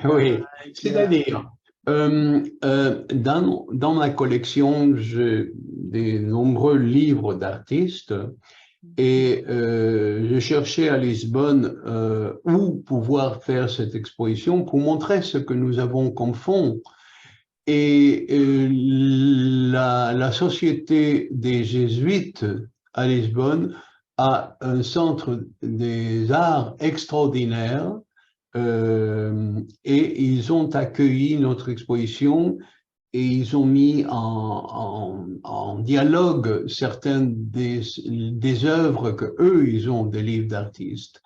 Oui, c'est-à-dire, dans ma collection, j'ai de nombreux livres d'artistes et je cherchais à Lisbonne où pouvoir faire cette exposition pour montrer ce que nous avons comme fonds. Et la Société des Jésuites à Lisbonne a un centre des arts extraordinaire et ils ont accueilli notre exposition et ils ont mis en dialogue certaines des œuvres que eux ils ont des livres d'artistes.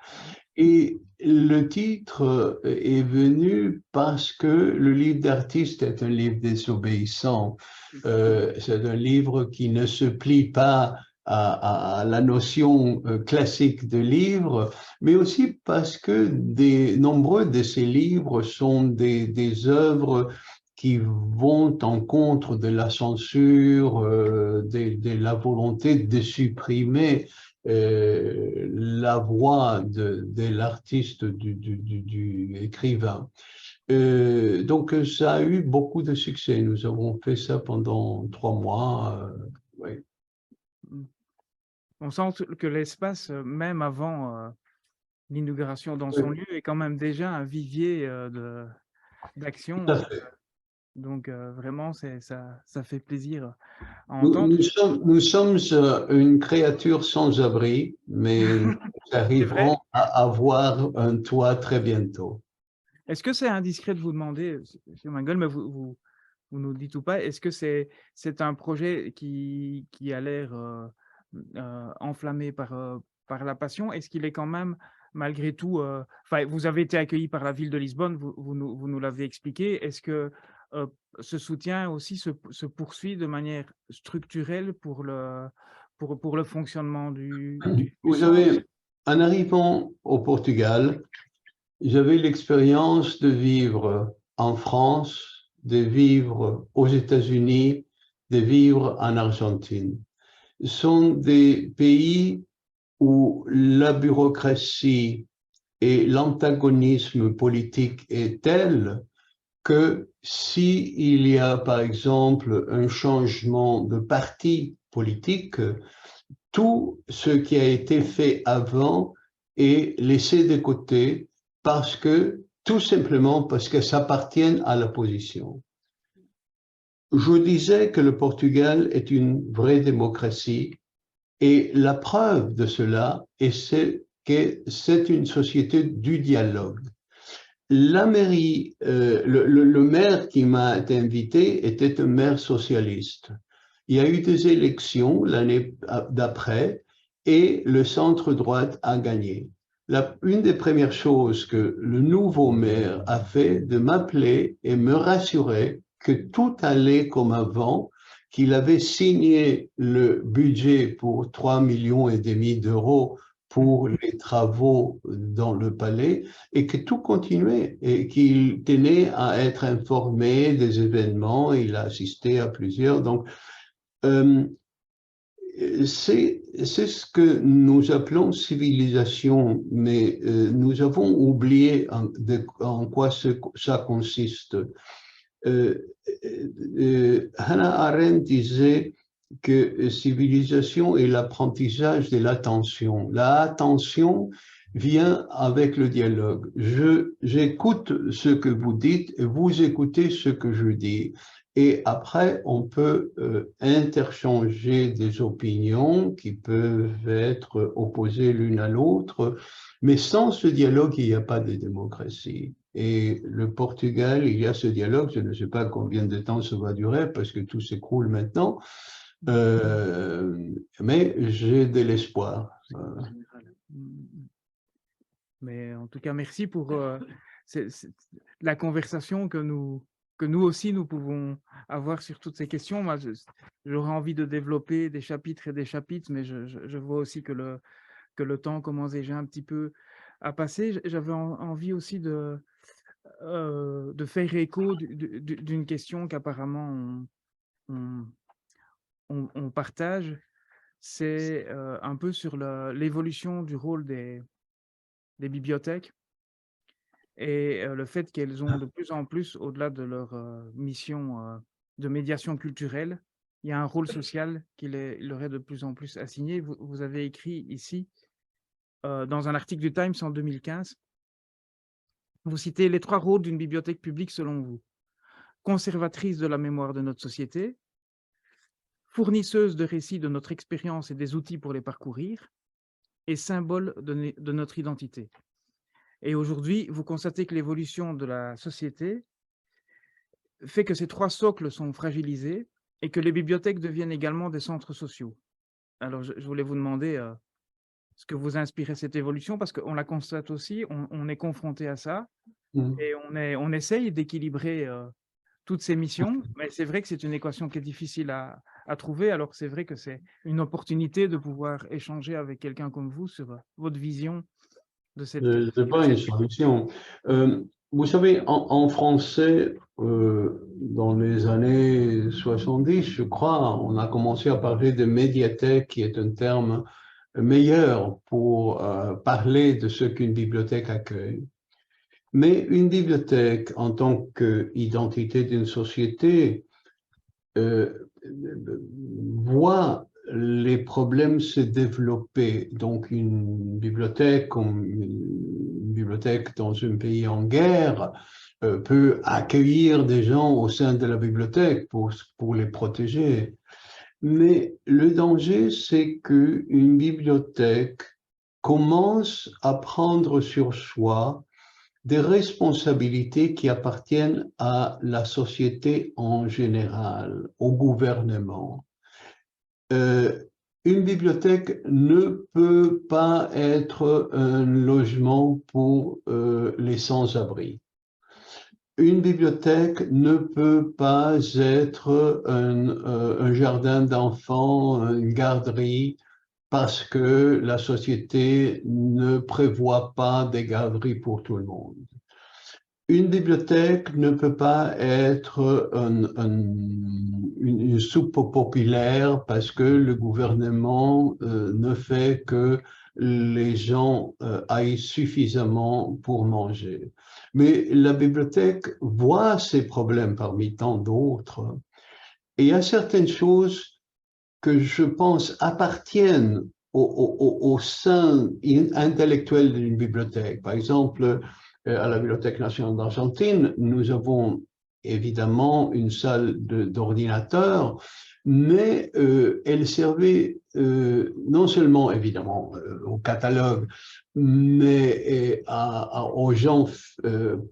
Et le titre est venu parce que le livre d'artiste est un livre désobéissant. C'est un livre qui ne se plie pas à la notion classique de livre, mais aussi parce que nombreux de ces livres sont des œuvres qui vont en contre de la censure, de la volonté de supprimer la voix de l'artiste, du écrivain. Donc, ça a eu beaucoup de succès. Nous avons fait ça pendant 3 mois. Ouais. On sent que l'espace, même avant l'inauguration dans son lieu, est quand même déjà un vivier d'action. Donc, vraiment, ça fait plaisir à entendre. Nous sommes une créature sans abri, mais nous arriverons à avoir un toit très bientôt. Est-ce que c'est indiscret de vous demander, M. Mangel, mais vous nous dites ou pas, est-ce que c'est un projet qui a l'air enflammé par la passion? Est-ce qu'il est quand même, malgré tout, enfin, vous avez été accueilli par la ville de Lisbonne, vous nous l'avez expliqué. Est-ce que ce soutien aussi se poursuit de manière structurelle pour le fonctionnement du Vous centre? savez, en arrivant au Portugal, j'avais l'expérience de vivre en France, de vivre aux États-Unis, de vivre en Argentine. Ce sont des pays où la bureaucratie et l'antagonisme politique est tel que s'il y a, par exemple, un changement de parti politique, tout ce qui a été fait avant est laissé de côté parce que, tout simplement parce que ça appartient à la position. Je disais que le Portugal est une vraie démocratie et la preuve de cela est ce que c'est une société du dialogue. La mairie, le maire qui m'a invité était un maire socialiste. Il y a eu des élections l'année d'après et le centre-droite a gagné. Une des premières choses que le nouveau maire a fait, de m'appeler et me rassurer que tout allait comme avant, qu'il avait signé le budget pour 3,5 millions d'euros pour les travaux dans le palais et que tout continuait et qu'il tenait à être informé des événements. Il a assisté à plusieurs. Donc, c'est ce que nous appelons civilisation, mais nous avons oublié en quoi ça consiste. Hannah Arendt disait que civilisation est l'apprentissage de l'attention. L'attention vient avec le dialogue. J'écoute ce que vous dites et vous écoutez ce que je dis. Et après, on peut interchanger des opinions qui peuvent être opposées l'une à l'autre, mais sans ce dialogue, il n'y a pas de démocratie. Et le Portugal, il y a ce dialogue, je ne sais pas combien de temps ça va durer parce que tout s'écroule maintenant, mais j'ai de l'espoir. Mais en tout cas, merci pour la conversation que nous aussi, nous pouvons avoir sur toutes ces questions. Moi, j'aurais envie de développer des chapitres et des chapitres, mais je vois aussi que le temps commence déjà un petit peu à passer. J'avais envie aussi de faire écho d'une question qu'apparemment on partage. C'est un peu sur l'évolution du rôle des bibliothèques et le fait qu'elles ont de plus en plus, au-delà de leur mission de médiation culturelle, il y a un rôle social qui leur est de plus en plus assigné. Vous avez écrit ici, dans un article du Times en 2015, vous citez les 3 rôles d'une bibliothèque publique selon vous. Conservatrice de la mémoire de notre société, fournisseuse de récits de notre expérience et des outils pour les parcourir, et symbole de notre identité. Et aujourd'hui, vous constatez que l'évolution de la société fait que ces 3 socles sont fragilisés et que les bibliothèques deviennent également des centres sociaux. Alors, je voulais vous demander ce que vous inspirez cette évolution, parce qu'on la constate aussi, on est confronté à ça, et on essaye d'équilibrer toutes ces missions, mais c'est vrai que c'est une équation qui est difficile à trouver. Alors, c'est vrai que c'est une opportunité de pouvoir échanger avec quelqu'un comme vous sur votre vision de cette question. Ce n'est pas une solution. Vous savez, en français, dans les années 70, je crois, on a commencé à parler de médiathèque, qui est un terme meilleur pour parler de ce qu'une bibliothèque accueille. Mais une bibliothèque, en tant qu'identité d'une société, voit les problèmes se développer. Donc, une bibliothèque comme une bibliothèque dans un pays en guerre peut accueillir des gens au sein de la bibliothèque pour les protéger. Mais le danger, c'est qu'une bibliothèque commence à prendre sur soi des responsabilités qui appartiennent à la société en général, au gouvernement. Une bibliothèque ne peut pas être un logement pour les sans-abri. Une bibliothèque ne peut pas être un jardin d'enfants, une garderie, parce que la société ne prévoit pas des garderies pour tout le monde. Une bibliothèque ne peut pas être une soupe populaire parce que le gouvernement ne fait que les gens aillent suffisamment pour manger. Mais la bibliothèque voit ces problèmes parmi tant d'autres. Et il y a certaines choses que je pense appartiennent au sein intellectuel d'une bibliothèque. Par exemple, à la Bibliothèque nationale d'Argentine, nous avons évidemment une salle d'ordinateur, mais elle servait non seulement évidemment au catalogue, mais aux gens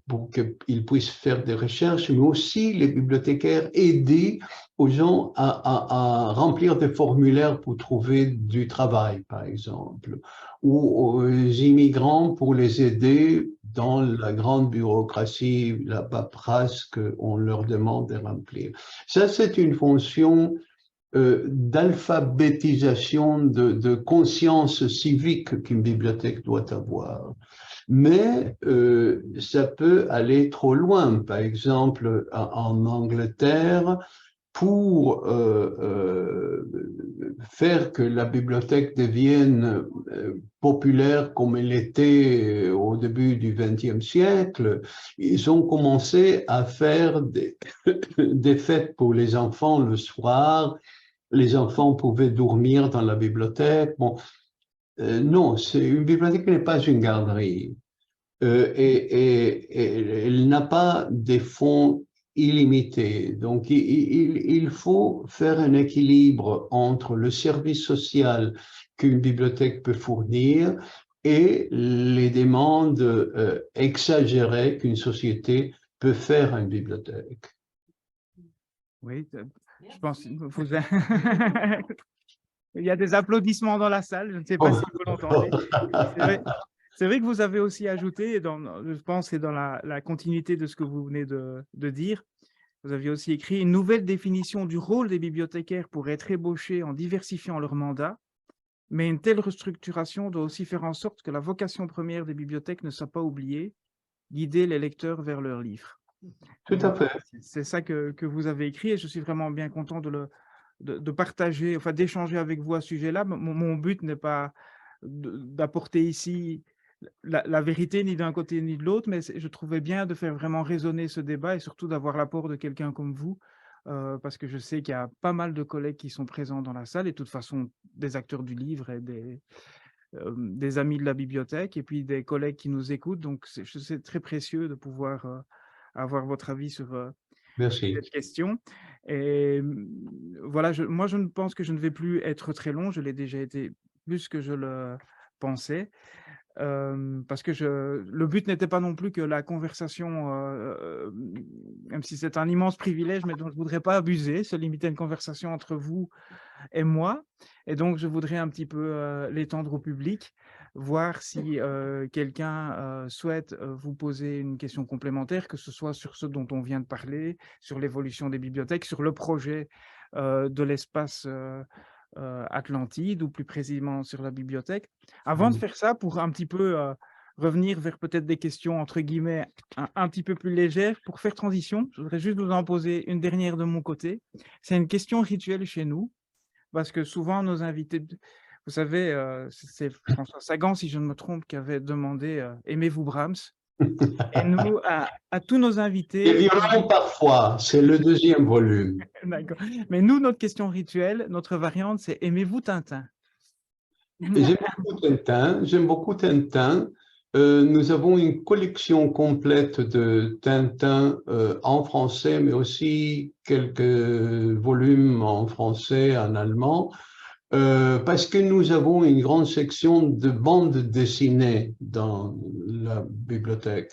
pour qu'ils puissent faire des recherches, mais aussi les bibliothécaires aider aux gens à remplir des formulaires pour trouver du travail, par exemple, ou aux immigrants pour les aider dans la grande bureaucratie, la paperasse qu'on leur demande de remplir. Ça, c'est une fonction d'alphabétisation, de conscience civique qu'une bibliothèque doit avoir. Mais ça peut aller trop loin. Par exemple, en Angleterre, pour faire que la bibliothèque devienne populaire comme elle était au début du XXe siècle, ils ont commencé à faire des fêtes pour les enfants le soir. Les enfants pouvaient dormir dans la bibliothèque. Bon, non, une bibliothèque n'est pas une garderie. Et elle n'a pas des fonds illimités. Donc, il faut faire un équilibre entre le service social qu'une bibliothèque peut fournir et les demandes exagérées qu'une société peut faire à une bibliothèque. Oui, je pense qu'il faut... Il y a des applaudissements dans la salle, je ne sais pas si vous l'entendez. C'est vrai que vous avez aussi ajouté, je pense, c'est dans la continuité de ce que vous venez de dire, vous aviez aussi écrit une nouvelle définition du rôle des bibliothécaires pour être ébauchés en diversifiant leur mandat, mais une telle restructuration doit aussi faire en sorte que la vocation première des bibliothèques ne soit pas oubliée, guider les lecteurs vers leurs livres. Tout à fait. C'est ça que vous avez écrit et je suis vraiment bien content de partager, enfin d'échanger avec vous à ce sujet-là. Mon but n'est pas d'apporter ici la vérité ni d'un côté ni de l'autre, mais je trouvais bien de faire vraiment résonner ce débat et surtout d'avoir l'apport de quelqu'un comme vous, parce que je sais qu'il y a pas mal de collègues qui sont présents dans la salle et de toute façon des acteurs du livre et des amis de la bibliothèque et puis des collègues qui nous écoutent. Donc, c'est très précieux de pouvoir avoir votre avis sur Merci. cette question. Et voilà, moi, je ne pense que je ne vais plus être très long. Je l'ai déjà été plus que je le pensais. Parce que le but n'était pas non plus que la conversation, même si c'est un immense privilège, mais dont je ne voudrais pas abuser, se limiter à une conversation entre vous et moi. Et donc, je voudrais un petit peu l'étendre au public, voir si quelqu'un souhaite vous poser une question complémentaire, que ce soit sur ce dont on vient de parler, sur l'évolution des bibliothèques, sur le projet de l'espace Atlantide, ou plus précisément sur la bibliothèque. Avant de faire ça, pour un petit peu revenir vers peut-être des questions, entre guillemets, un petit peu plus légères, pour faire transition, je voudrais juste vous en poser une dernière de mon côté. C'est une question rituelle chez nous, parce que souvent nos invités, vous savez, c'est François Sagan, si je ne me trompe, qui avait demandé « Aimez-vous Brahms ?» Et nous, à tous nos invités… C'est violent parfois, c'est le deuxième volume. D'accord. Mais nous, notre question rituelle, notre variante, c'est « Aimez-vous Tintin ?» J'aime beaucoup Tintin, j'aime beaucoup Tintin. Nous avons une collection complète de Tintin en français, mais aussi quelques volumes en français, en allemand, parce que nous avons une grande section de bandes dessinées dans la bibliothèque.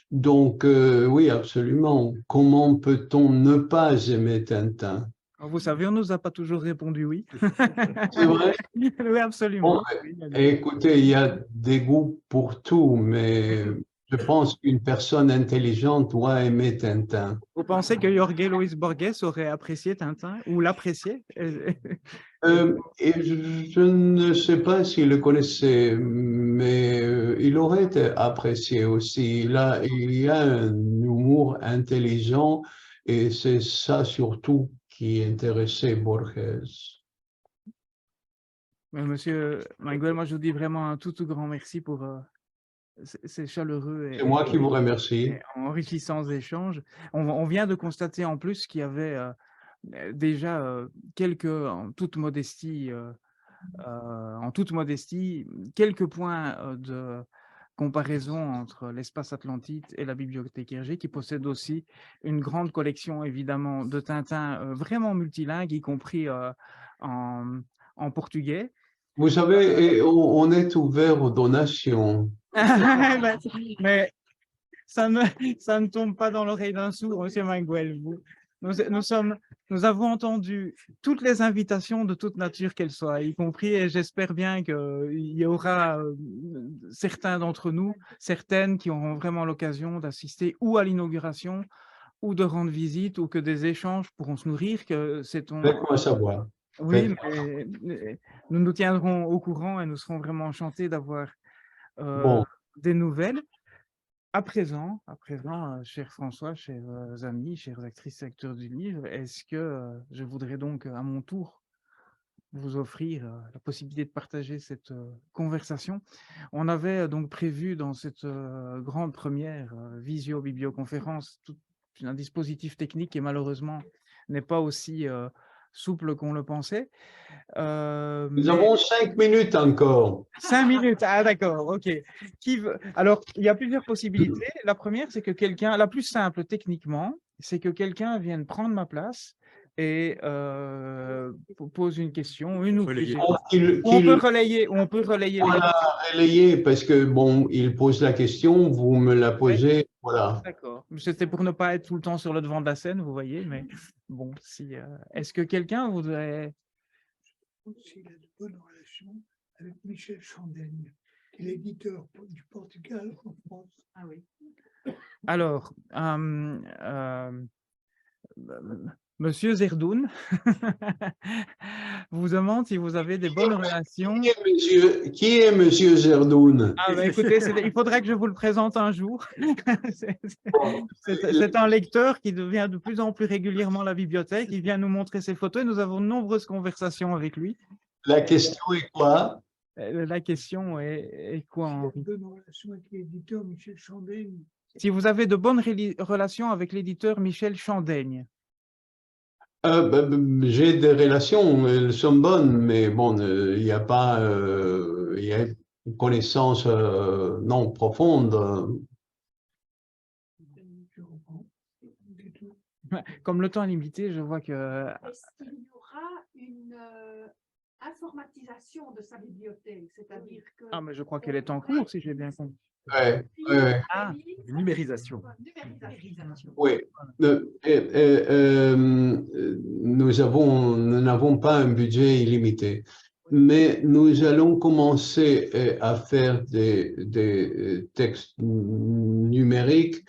Donc, oui, absolument. Comment peut-on ne pas aimer Tintin? Vous savez, on ne nous a pas toujours répondu oui. C'est vrai? Oui, absolument. Bon, écoutez, il y a des goûts pour tout, mais je pense qu'une personne intelligente doit aimer Tintin. Vous pensez que Jorge Luis Borges aurait apprécié Tintin ou l'appréciait? Et je ne sais pas s'il le connaissait, mais il aurait été apprécié aussi. Là, il y a un humour intelligent et c'est ça surtout qui intéressait Borges. Monsieur Miguel, moi je vous dis vraiment un tout grand merci pour ces chaleureux C'est moi qui vous remercie. et enrichissants échanges. On vient de constater en plus qu'il y avait déjà en toute modestie, quelques points de comparaison entre l'espace Atlantide et la bibliothèque Hergé, qui possède aussi une grande collection évidemment de Tintin vraiment multilingue, y compris en portugais. Vous savez, et on est ouvert aux donations. Mais ça ne tombe pas dans l'oreille d'un sourd, monsieur Manguel. Nous avons entendu toutes les invitations de toute nature qu'elles soient, y compris, et j'espère bien qu'il y aura certains d'entre nous, certaines qui auront vraiment l'occasion d'assister ou à l'inauguration, ou de rendre visite, ou que des échanges pourront se nourrir, que c'est Faites-moi savoir. Oui, mais nous nous tiendrons au courant et nous serons vraiment enchantés d'avoir Bon, des nouvelles. À présent, cher François, chers amis, chers actrices et acteurs du livre, est-ce que je voudrais donc à mon tour vous offrir la possibilité de partager cette conversation. On avait donc prévu dans cette grande première visio-biblioconférence tout un dispositif technique qui malheureusement n'est pas aussi souple qu'on le pensait. nous Mais avons 5 minutes encore. 5 minutes, ah d'accord, ok. Qui veut... Alors, il y a plusieurs possibilités. La première, c'est que quelqu'un, la plus simple techniquement, c'est que quelqu'un vienne prendre ma place et pose une question, une ou plusieurs. Ou on peut relayer les Voilà, relayez, parce que bon, il pose la question, vous me la Oui, posez, voilà. d'accord. C'était pour ne pas être tout le temps sur le devant de la scène, vous voyez, mais bon, si. Est-ce que quelqu'un voudrait. Il a de bonnes relations avec Michel Chandaigne, qui est l'éditeur du Portugal en France. Ah oui. Alors, Monsieur Zerdoun vous demande si vous avez des bonnes relations. Qui est Monsieur Zerdoun? Ah bah écoutez, il faudrait que je vous le présente un jour. C'est un lecteur qui devient de plus en plus régulièrement à la bibliothèque. Il vient nous montrer ses photos et nous avons de nombreuses conversations avec lui. La question est quoi? La question est quoi, Il a Henri? de bonnes relations avec l'éditeur Michel Chandaigne. Si vous avez de bonnes relations avec l'éditeur Michel Chandaigne. J'ai des relations, elles sont bonnes, mais bon, il n'y a pas il y a une connaissance non profonde. Je reprends. C'est tout. Comme le temps est limité, je vois que. Est-ce qu'il y aura une informatisation de sa bibliothèque, c'est-à-dire que... Ah, mais je crois qu'elle est en cours, si j'ai bien compris. Ouais, ouais. Ah, numérisation. Oui. Nous n'avons pas un budget illimité, mais nous allons commencer à faire des textes numériques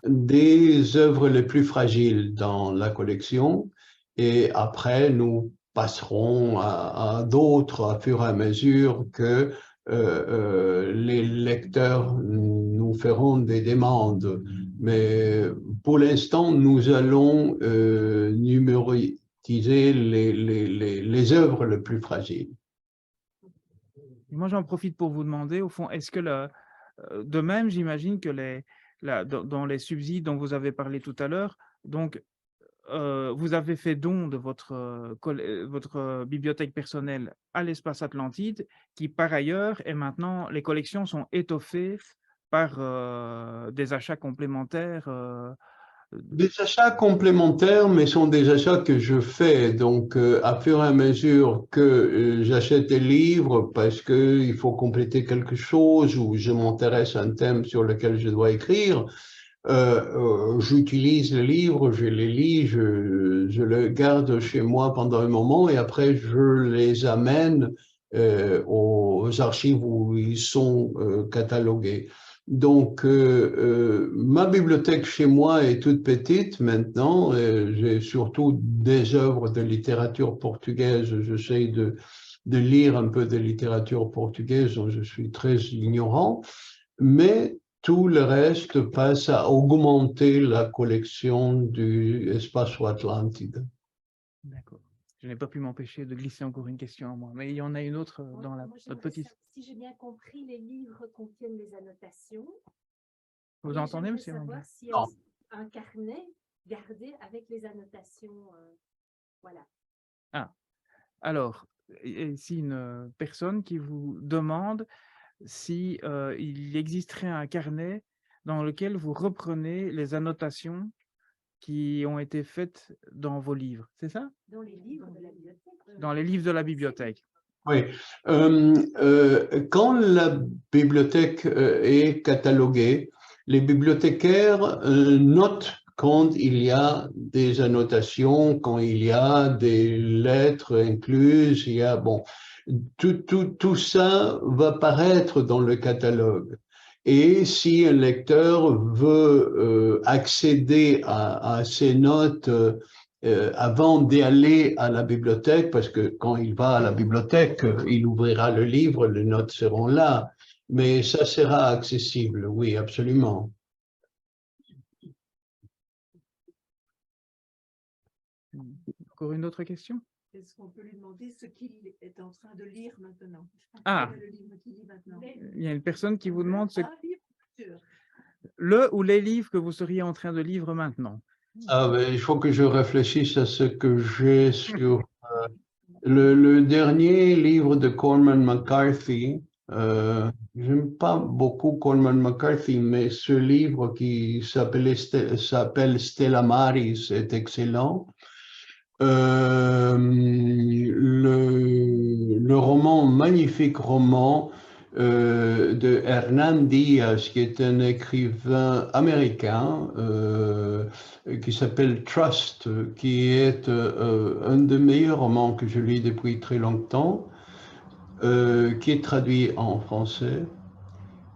des œuvres les plus fragiles dans la collection, et après nous passerons à d'autres à fur et à mesure que les lecteurs nous feront des demandes. Mais pour l'instant, nous allons numériser les œuvres les plus fragiles. moi, j'en profite pour vous demander, au fond, est-ce que de même, j'imagine que dans les subsides dont vous avez parlé tout à l'heure, donc vous avez fait don de votre bibliothèque personnelle à l'Espace Atlantide, qui par ailleurs, et maintenant, les collections sont étoffées par des achats complémentaires. Des achats complémentaires, mais sont des achats que je fais. Donc, à fur et à mesure que j'achète des livres parce qu'il faut compléter quelque chose ou je m'intéresse à un thème sur lequel je dois écrire, j'utilise les livres, je les lis, je les garde chez moi pendant un moment et après je les amène aux archives où ils sont catalogués. Donc, ma bibliothèque chez moi est toute petite maintenant. J'ai surtout des œuvres de littérature portugaise. J'essaie de lire un peu de littérature portugaise dont je suis très ignorant. Mais tout le reste passe à augmenter la collection du Espaço Atlantide. D'accord. Je n'ai pas pu m'empêcher de glisser encore une question à moi, mais il y en a une autre dans notre petite. Si j'ai bien compris, les livres contiennent des annotations. Vous entendez, monsieur? Savoir s'il y a un carnet gardé avec les annotations. Voilà. Ah, alors, ici une personne qui vous demande si il existerait un carnet dans lequel vous reprenez les annotations qui ont été faites dans vos livres, c'est ça? Dans les livres de la bibliothèque. Dans les livres de la bibliothèque. Oui. Quand la bibliothèque est cataloguée, les bibliothécaires notent quand il y a des annotations, quand il y a des lettres incluses, il y a, bon, tout ça va paraître dans le catalogue. Et si un lecteur veut accéder à ces notes avant d'aller à la bibliothèque, parce que quand il va à la bibliothèque, il ouvrira le livre, les notes seront là, mais ça sera accessible, oui, absolument. Encore une autre question? Est-ce qu'on peut lui demander ce qu'il est en train de lire maintenant? Ah. Quel est le livre qu'il lit maintenant? Il y a une personne qui vous demande Ah, livre, sûr. le ou les livres que vous seriez en train de lire maintenant. Ah, ben, il faut que je réfléchisse à ce que j'ai sur le dernier livre de Cormac McCarthy. J'aime pas beaucoup Cormac McCarthy, mais ce livre qui s'appelle Stella Maris est excellent. Le roman, magnifique roman de Hernán Diaz, qui est un écrivain américain qui s'appelle Trust, qui est un des meilleurs romans que je lis depuis très longtemps, qui est traduit en français.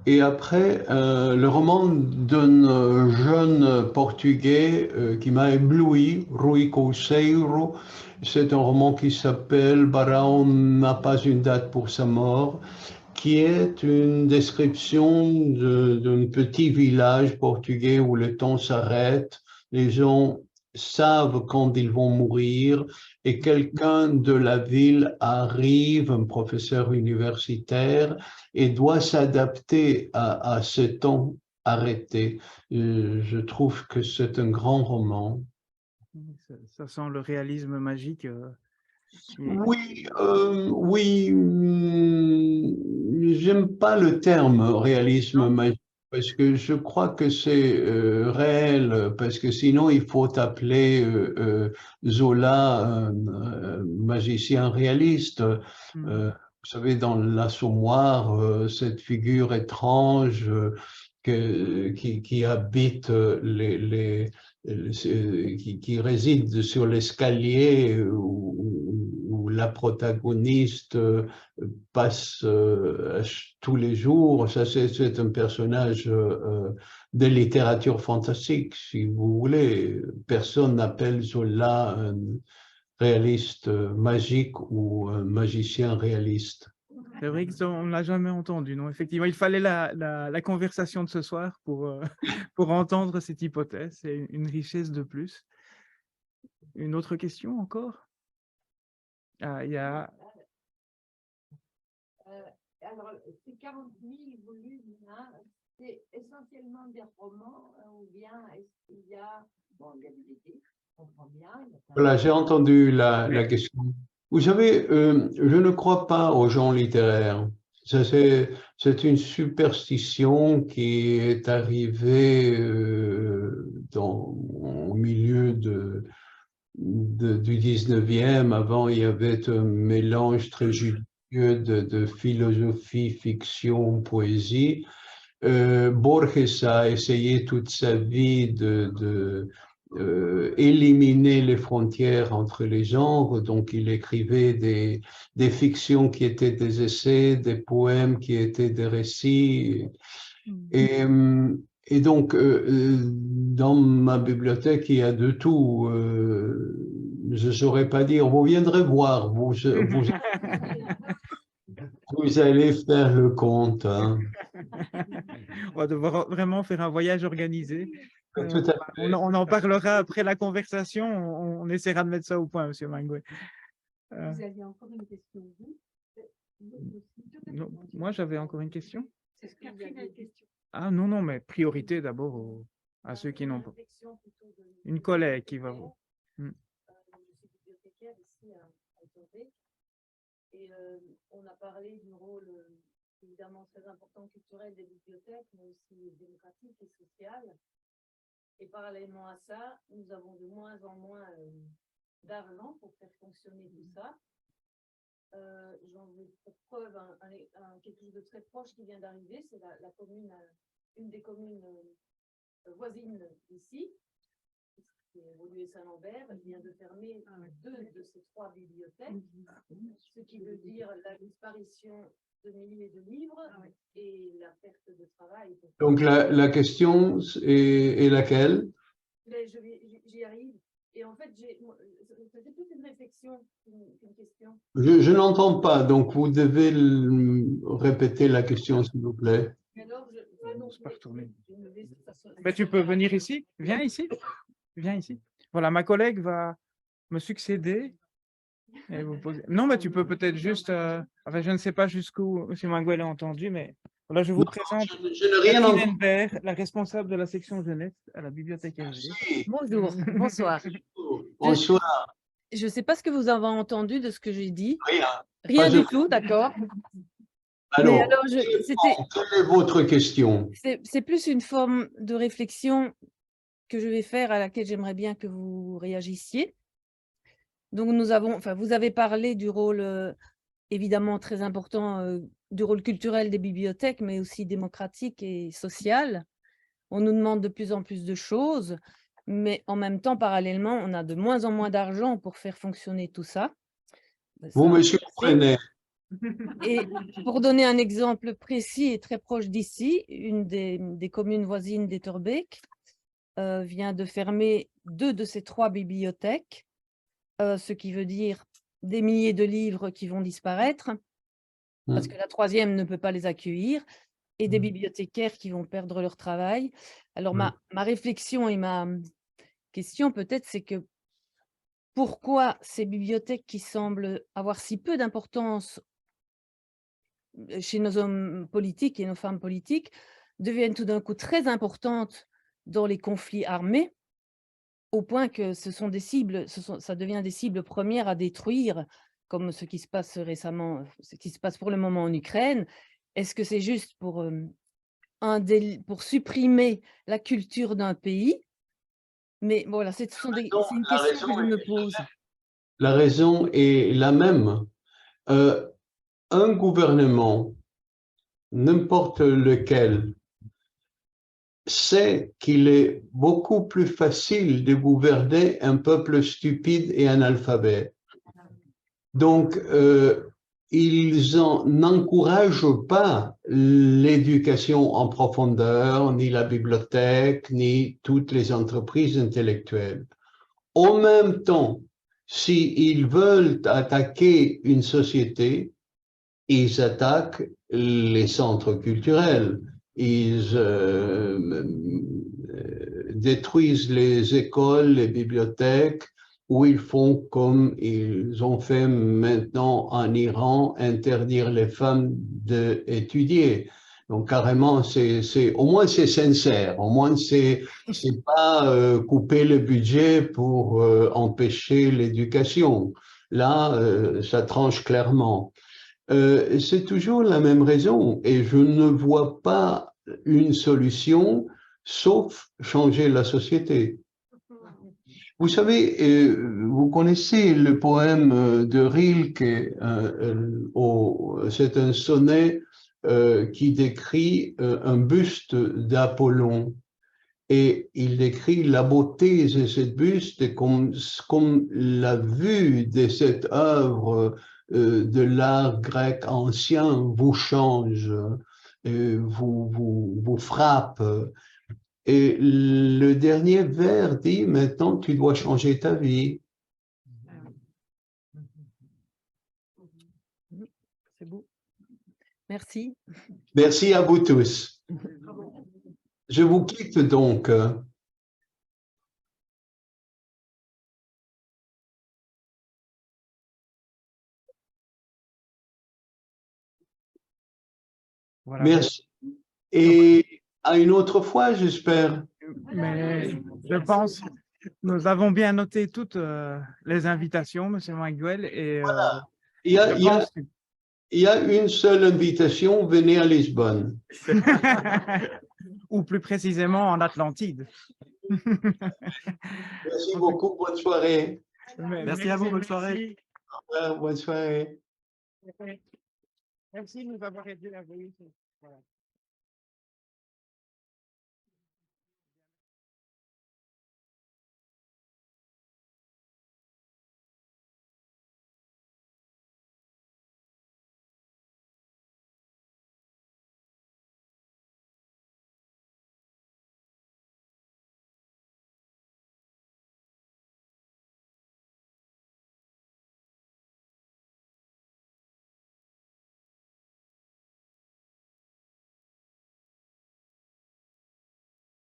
Et après, le roman d'un jeune portugais qui m'a ébloui, Rui Couceiro. C'est un roman qui s'appelle Barão n'a pas une date pour sa mort, qui est une description d'un petit village portugais où le temps s'arrête, les gens savent quand ils vont mourir et quelqu'un de la ville arrive, un professeur universitaire, et doit s'adapter à ce temps arrêté. Je trouve que c'est un grand roman. Ça sent le réalisme magique. Oui, oui, j'aime pas le terme réalisme magique parce que je crois que c'est réel, parce que sinon il faut appeler Zola magicien réaliste. Vous savez, dans l'Assommoir, cette figure étrange qui habite qui réside sur l'escalier où la protagoniste passe tous les jours. Ça, c'est un personnage de littérature fantastique, si vous voulez. Personne n'appelle Zola un réaliste magique ou un magicien réaliste. C'est vrai qu'on ne l'a jamais entendu, non? Effectivement, il fallait la conversation de ce soir pour entendre cette hypothèse. C'est une richesse de plus. Une autre question encore? Ah, il y a... Alors, ces 40 000 volumes, hein, c'est essentiellement des romans ou bien est-ce qu'il y a, bon, il y a des livres, je comprends bien. Voilà, j'ai entendu la question. Vous savez, je ne crois pas aux gens littéraires. C'est une superstition qui est arrivée au milieu du 19e. Avant, il y avait un mélange très judicieux de philosophie, fiction, poésie. Borges a essayé toute sa vie de éliminer les frontières entre les genres, donc il écrivait des fictions qui étaient des essais, des poèmes qui étaient des récits. Et, et donc, dans ma bibliothèque, il y a de tout. Je ne saurais pas dire, vous viendrez voir, vous allez faire le compte. Hein. On va devoir vraiment faire un voyage organisé. Tout à fait. On en parlera après la conversation. On essaiera de mettre ça au point, M. Mangoué. Vous aviez encore une question, vous? Non, moi, j'avais encore une question. C'est ce Catherine a une question. Ah non, non, mais priorité d'abord à ceux qui n'ont pas. Une collègue qui va vous. Je suis bibliothécaire ici à Toré et on a parlé du rôle évidemment très important culturel des bibliothèques, mais aussi démocratique et social. Et parallèlement à ça, nous avons de moins en moins d'argent pour faire fonctionner tout ça. J'en veux pour preuve quelque chose de très proche qui vient d'arriver. C'est la commune, une des communes voisines d'ici, qui est Woluwe-Saint-Lambert, vient de fermer 2 de ses 3 bibliothèques, ce qui veut dire la disparition de milliers de livres et la perte de travail. Donc la question est laquelle? Mais j'y arrive. Et en fait, c'était plus une réflexion qu'une question. Je n'entends pas, donc vous devez répéter la question, s'il vous plaît. Alors, Mais tu peux venir ici. Viens ici. Viens ici. Voilà, ma collègue va me succéder. Et vous poser... Non, mais tu peux peut-être juste... Enfin, je ne sais pas jusqu'où M. Manguel a entendu, mais voilà, je vous présente Je n'ai rien Catherine entendu. Henbert, la responsable de la section jeunesse à la bibliothèque Hergé. Bonjour, bonsoir. Bonsoir. Je ne sais pas ce que vous avez entendu de ce que j'ai dit. Rien. Rien Pas du de- tout, d'accord. Alors, Mais alors, quelle est votre question? c'est plus une forme de réflexion que je vais faire à laquelle j'aimerais bien que vous réagissiez. Donc, vous avez parlé du rôle évidemment très important du rôle culturel des bibliothèques, mais aussi démocratique et social. On nous demande de plus en plus de choses, mais en même temps, parallèlement, on a de moins en moins d'argent pour faire fonctionner tout ça. Vous me Ça, surprenez. Et pour donner un exemple précis et très proche d'ici, une des communes voisines d'Etterbeek vient de fermer 2 de ses 3 bibliothèques, ce qui veut dire des milliers de livres qui vont disparaître, parce que la 3e ne peut pas les accueillir, et des bibliothécaires qui vont perdre leur travail. Alors, ma réflexion et ma question peut-être, c'est que pourquoi ces bibliothèques qui semblent avoir si peu d'importance chez nos hommes politiques et nos femmes politiques deviennent tout d'un coup très importantes dans les conflits armés, au point que ce sont des cibles, ça devient des cibles premières à détruire, comme ce qui se passe récemment, ce qui se passe pour le moment en Ukraine. Est-ce que c'est juste pour supprimer la culture d'un pays? Mais voilà, c'est une question que je me pose. La raison est la même. Un gouvernement, n'importe lequel, sait qu'il est beaucoup plus facile de gouverner un peuple stupide et analphabète. Donc, ils n'encouragent pas l'éducation en profondeur, ni la bibliothèque, ni toutes les entreprises intellectuelles. En même temps, s'ils veulent attaquer une société, ils attaquent les centres culturels, ils détruisent les écoles, les bibliothèques, ou ils font comme ils ont fait maintenant en Iran, interdire les femmes d'étudier. Donc carrément, au moins c'est sincère, au moins c'est pas couper le budget pour empêcher l'éducation. Là, ça tranche clairement. C'est toujours la même raison et je ne vois pas une solution sauf changer la société. Vous savez, vous connaissez le poème de Rilke, c'est un sonnet qui décrit un buste d'Apollon. Et il décrit la beauté de cette buste comme la vue de cette œuvre de l'art grec ancien vous change, vous frappe. Et le dernier vers dit, maintenant tu dois changer ta vie. C'est beau. Merci. Merci à vous tous. Je vous quitte donc. Voilà. Merci. Et à une autre fois, j'espère. Mais je pense, nous avons bien noté toutes les invitations, M. Manguel, et Il y a une seule invitation, venez à Lisbonne. ou plus précisément en Atlantide. Merci beaucoup, bonne soirée. Merci à vous, bonne soirée. Au revoir, bonne soirée. Merci de nous avoir aidés à voyer. Voilà.